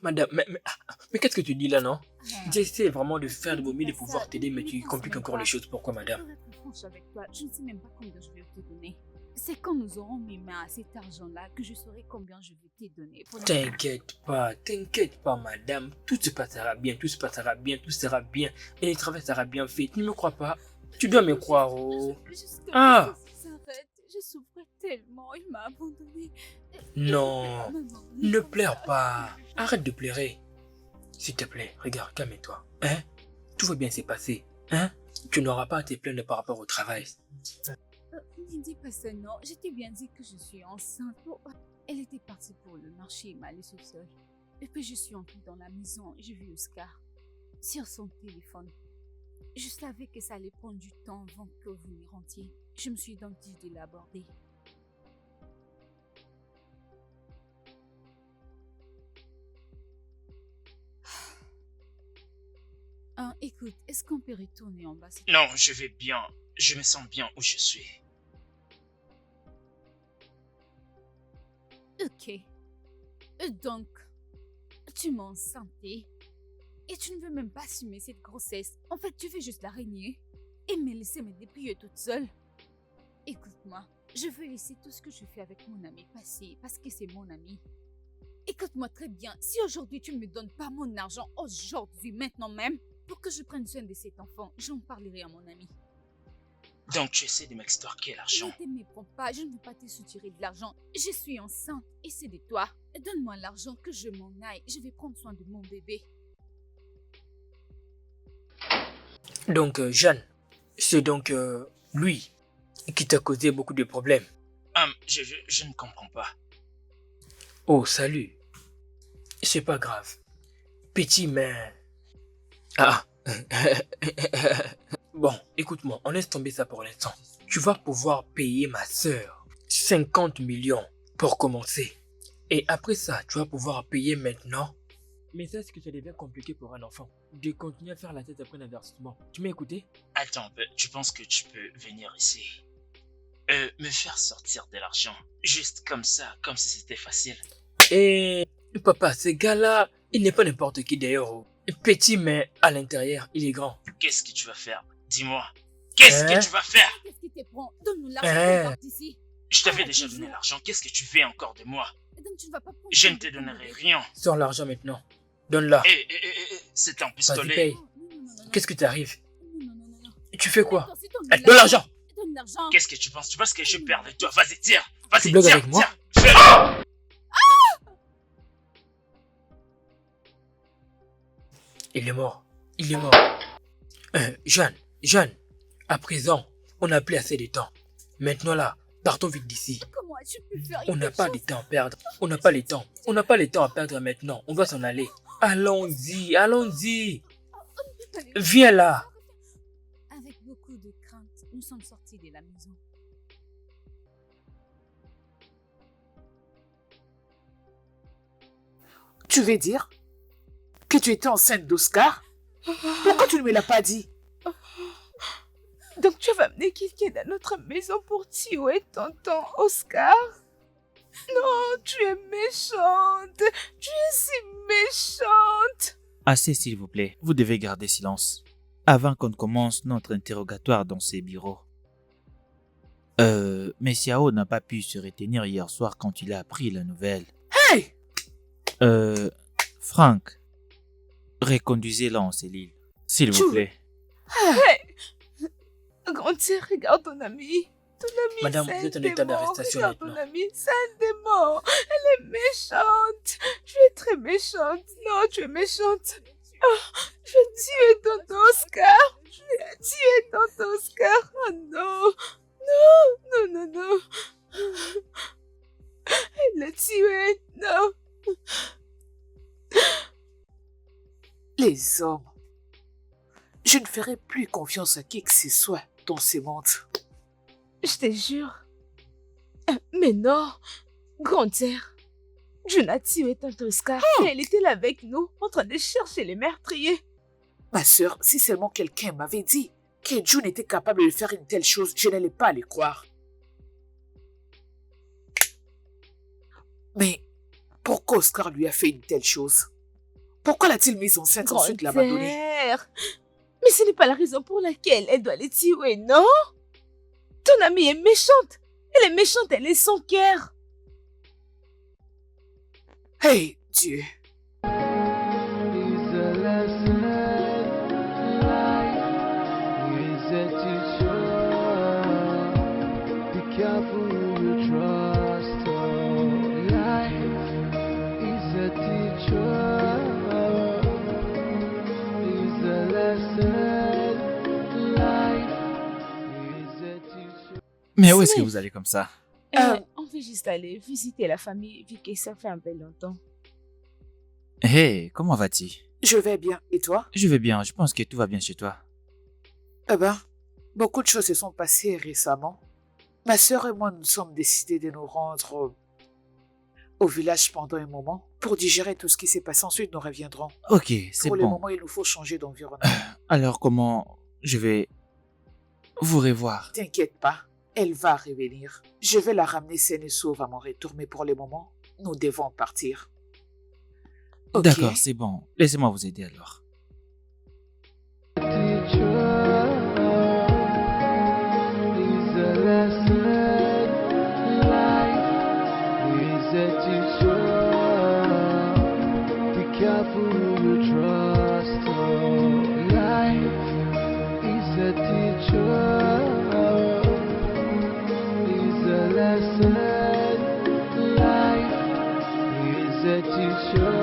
Madame, mais qu'est-ce que tu dis là, non? Ah. J'essaie vraiment de faire de mon mieux de Ça, pouvoir t'aider, mais tu ne compliques pense encore même les pas. choses. Pourquoi, madame? Pour être franche avec toi, je ne sais même pas combien je vais te donner. C'est quand nous aurons mis main à cet argent-là que je saurai combien je vais te donner. Pour T'inquiète pas, madame. Tout se passera bien, tout se passera bien, tout sera bien. Et le travail sera bien fait. Tu ne me crois pas? Tu dois me croire, oh. Ah. Je souffrais tellement, il m'a abandonné. Non, Maman, ne pleure pas. Arrête de pleurer. S'il te plaît, regarde, calme-toi. Hein? Tout va bien se passer. Hein? Tu n'auras pas à te plaindre par rapport au travail. Ne dis pas ça, non. Je t'ai bien dit que je suis enceinte. Oh, elle était partie pour le marché et m'a laissée seule. Et puis je suis entrée dans la maison et j'ai vu Oscar sur son téléphone. Je savais que ça allait prendre du temps avant que vous n'y rentiez. Je me suis donc dit de l'aborder. Écoute, est-ce qu'on peut retourner en bas? Non, je vais bien. Je me sens bien où je suis. Ok. Donc, tu m'as enceinté et tu ne veux même pas assumer cette grossesse. En fait, tu veux juste la régner et me laisser me dépouiller toute seule. Écoute-moi, je veux laisser tout ce que je fais avec mon ami passer parce que c'est mon ami. Et Écoute-moi très bien. Si aujourd'hui tu ne me donnes pas mon argent, aujourd'hui, maintenant même, pour que je prenne soin de cet enfant, j'en parlerai à mon ami. Donc tu essaies de m'extorquer l'argent. Ne te méprends pas, je ne veux pas te soutirer de l'argent. Je suis enceinte et c'est de toi. Donne-moi l'argent que je m'en aille. Je vais prendre soin de mon bébé. Donc, Jeanne, c'est donc lui qui t'a causé beaucoup de problèmes. Je ne comprends pas. Oh, salut. C'est pas grave. Petit, mais... Ah. Bon, écoute-moi, on laisse tomber ça pour l'instant. Tu vas pouvoir payer ma sœur 50 millions pour commencer. Et après ça, tu vas pouvoir payer maintenant. Mais ça, c'est que ça devient compliqué pour un enfant. De continuer à faire la tête après l'investissement. Tu m'as écouté? Attends un peu, tu penses que tu peux venir ici me faire sortir de l'argent, juste comme ça, comme si c'était facile. Et papa, ce gars-là, il n'est pas n'importe qui d'ailleurs. Petit, mais à l'intérieur, il est grand. Qu'est-ce que tu vas faire? Dis-moi. Qu'est-ce que tu vas faire? Qu'est-ce qui te prend? Donne-nous l'argent qu'on parte d'ici. Je t'avais déjà donné l'argent, qu'est-ce que tu veux encore de moi? Donc tu ne vas pas prendre Je soin ne te de ton donnerai bébé. rien. Sors l'argent maintenant. Donne-la. C'est un Vas-y, pistolet. paye. Non. Qu'est-ce qui t'arrive? Non. Tu fais quoi? D'accord, c'est ton Donne l'argent. Donne l'argent. Qu'est-ce que tu penses? Tu penses que je perds de toi? Vas-y, tire. Vas-y, Tu blagues tire, avec moi? tire. Fais-le. Il est mort. Il est mort. Jeanne, à présent, on n'a plus assez de temps. Maintenant là, partons vite d'ici. Comment as-tu pu faire On n'a quelque pas chose? de temps à perdre. On n'a pas le temps. On n'a pas le temps à perdre maintenant. On doit s'en aller. Allons-y, allons-y. Viens là. Avec beaucoup de crainte, nous sommes sortis de la maison. Tu veux dire que tu étais enceinte d'Oscar? Pourquoi tu ne me l'as pas dit? Donc tu vas amener quelqu'un dans notre maison pour tuer tonton Oscar? Non, tu es méchante. Tu es si méchante. Assez, s'il vous plaît. Vous devez garder silence. Avant qu'on ne commence notre interrogatoire dans ces bureaux. Mais Xiao n'a pas pu se retenir hier soir quand il a appris la nouvelle. Hey! Frank, reconduisez-la en cellule. S'il vous plaît. Grand-père, regarde ton ami. Ton ami, Madame, c'est vous êtes en un état démon. d'arrestation Regarde maintenant. ton ami, c'est un démon. Elle est méchante. Tu es très méchante. Non, tu es méchante. Ah, je vais tuer tonton Oscar. Je vais tuer tonton Oscar. Oh non. Non. Elle l'a tué. Non. Les hommes. Je ne ferai plus confiance à qui que ce soit dans ces mondes. Je te jure. Mais non. Grand-père. Je n'ai tué tonton Oscar. Et elle était là avec nous, en train de chercher les meurtriers. Ma sœur, si seulement quelqu'un m'avait dit que June était capable de faire une telle chose, je n'allais pas le croire. Mais pourquoi Oscar lui a fait une telle chose? Pourquoi l'a-t-il mise enceinte sans ensuite l'abandonner? Grand-père. Mais ce n'est pas la raison pour laquelle elle doit les tuer, non? Ton amie est méchante. Elle est méchante, elle est sans cœur. Hey, Dieu! Mais où est-ce que vous allez comme ça? On veut juste aller visiter la famille, vu que ça fait un peu longtemps. Hé, comment vas-tu? Je vais bien. Et toi? Je vais bien, je pense que tout va bien chez toi. Eh ben, beaucoup de choses se sont passées récemment. Ma sœur et moi nous sommes décidés de nous rendre au village pendant un moment pour digérer tout ce qui s'est passé. Ensuite, nous reviendrons. Ok, c'est Pour le bon. moment, il nous faut changer d'environnement. Alors comment je vais vous revoir? T'inquiète pas, elle va revenir. Je vais la ramener saine et sauve à mon retour, mais pour le moment, nous devons partir. Ok. D'accord, c'est bon. Laissez-moi vous aider alors. Life is a teacher. a teacher, is a lesson. Life is a teacher.